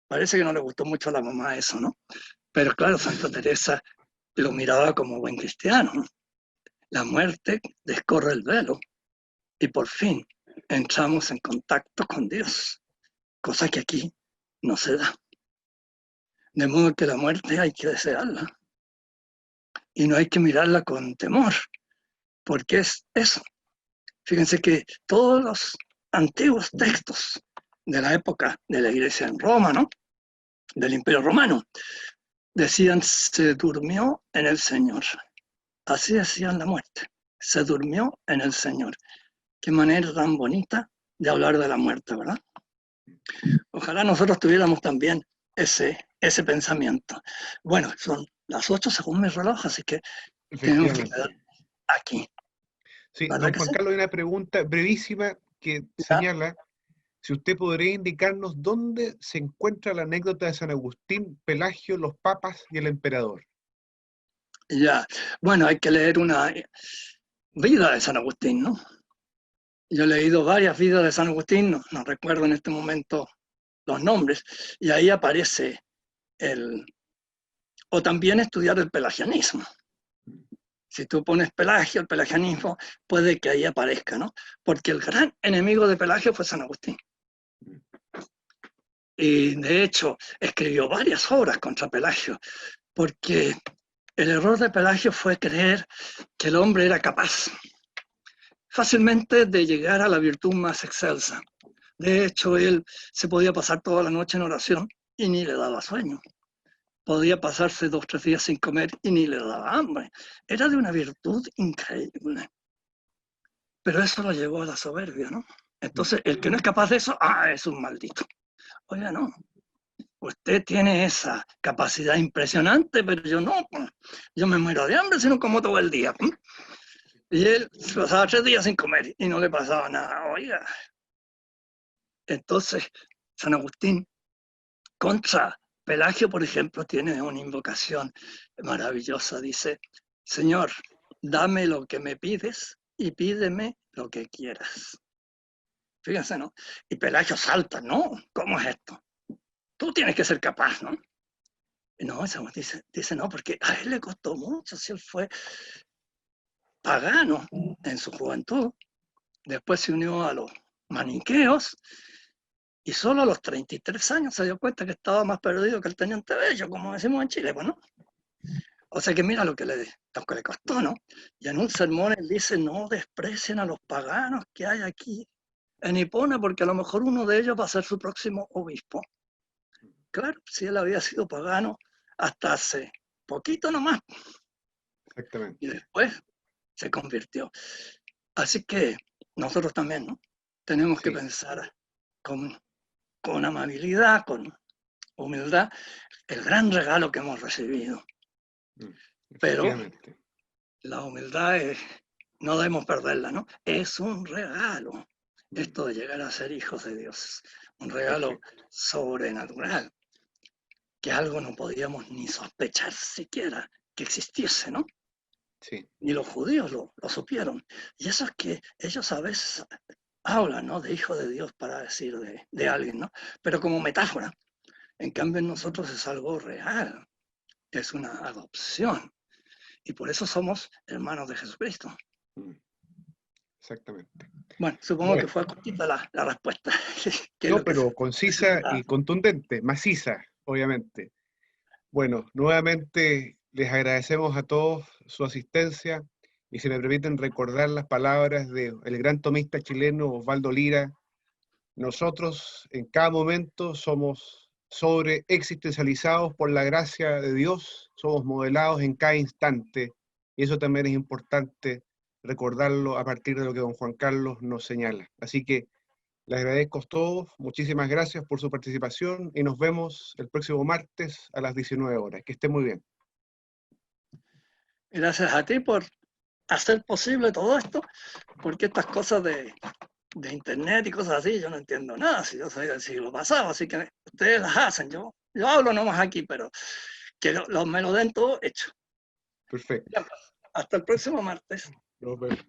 Parece que no le gustó mucho a la mamá eso, ¿no? Pero claro, Santa Teresa lo miraba como buen cristiano, ¿no? La muerte descorre el velo y por fin entramos en contacto con Dios, cosa que aquí no se da. De modo que la muerte hay que desearla y no hay que mirarla con temor, porque es eso. Fíjense que todos los antiguos textos de la época de la iglesia en Roma, ¿no? Del Imperio Romano, decían, se durmió en el Señor. Así decían la muerte, se durmió en el Señor. Qué manera tan bonita de hablar de la muerte, ¿verdad? Ojalá nosotros tuviéramos también ese pensamiento. Bueno, son las 8 según mi reloj, así que tenemos que quedar Efectivamente. aquí. Sí, ¿Verdad don que Juan sí? Carlos, hay una pregunta brevísima que Ya, señala si usted podría indicarnos dónde se encuentra la anécdota de San Agustín, Pelagio, los papas y el emperador. ya. Bueno, hay que leer una vida de San Agustín, ¿no? Yo he leído varias vidas de San Agustín, no recuerdo en este momento los nombres, y ahí aparece el... O también estudiar el pelagianismo. Si tú pones Pelagio, el pelagianismo, puede que ahí aparezca, ¿no? Porque el gran enemigo de Pelagio fue San Agustín. Y de hecho, escribió varias obras contra Pelagio, porque el error de Pelagio fue creer que el hombre era capaz fácilmente de llegar a la virtud más excelsa. De hecho, él se podía pasar toda la noche en oración y ni le daba sueño. Podía pasarse 2 o 3 días sin comer y ni le daba hambre. Era de una virtud increíble. Pero eso lo llevó a la soberbia, ¿no? Entonces, el que no es capaz de eso, es un maldito. Oiga, no. Usted tiene esa capacidad impresionante, pero yo no. Yo me muero de hambre si no como todo el día. Y él se pasaba 3 días sin comer y no le pasaba nada. Oiga. Entonces, San Agustín, contra Pelagio, por ejemplo, tiene una invocación maravillosa. Dice, Señor, dame lo que me pides y pídeme lo que quieras. Fíjense, ¿no? Y Pelagio salta, ¿no? ¿Cómo es esto? Tú tienes que ser capaz, ¿no? Y no, dice, no, porque a él le costó mucho, si él fue pagano en su juventud, después se unió a los maniqueos y solo a los 33 años se dio cuenta que estaba más perdido que el teniente Bello, como decimos en Chile, pues, ¿no? O sea que mira lo que le costó, ¿no? Y en un sermón él dice, no desprecien a los paganos que hay aquí en Hipona, porque a lo mejor uno de ellos va a ser su próximo obispo. Claro, si él había sido pagano hasta hace poquito nomás, Exactamente. y después se convirtió. Así que nosotros también, ¿no? Tenemos que Sí, pensar con amabilidad, con humildad, el gran regalo que hemos recibido. Pero efectivamente. la humildad no debemos perderla, ¿no? Es un regalo esto de llegar a ser hijos de Dios, un regalo Perfecto. sobrenatural, que algo no podíamos ni sospechar siquiera que existiese, ¿no? Sí, Ni los judíos lo supieron. Y eso es que ellos a veces hablan, ¿no? De hijo de Dios para decir de alguien, ¿no? Pero como metáfora. En cambio, en nosotros es algo real, es una adopción. Y por eso somos hermanos de Jesucristo. exactamente. Bueno, supongo que Bueno, fue cortita la respuesta, que es no, lo que pero concisa necesitaba. y contundente, maciza, obviamente. Bueno, nuevamente les agradecemos a todos su asistencia y si me permiten recordar las palabras del gran tomista chileno Osvaldo Lira, nosotros en cada momento somos sobreexistencializados por la gracia de Dios, somos modelados en cada instante y eso también es importante recordarlo a partir de lo que don Juan Carlos nos señala. Así que les agradezco a todos, muchísimas gracias por su participación y nos vemos el próximo martes a las 19 horas. Que estén muy bien. Gracias a ti por hacer posible todo esto, porque estas cosas de internet y cosas así, yo no entiendo nada, si yo soy del siglo pasado, así que ustedes las hacen, yo hablo nomás aquí, pero que me lo den todo hecho. Perfecto. Hasta el próximo martes. Nos vemos.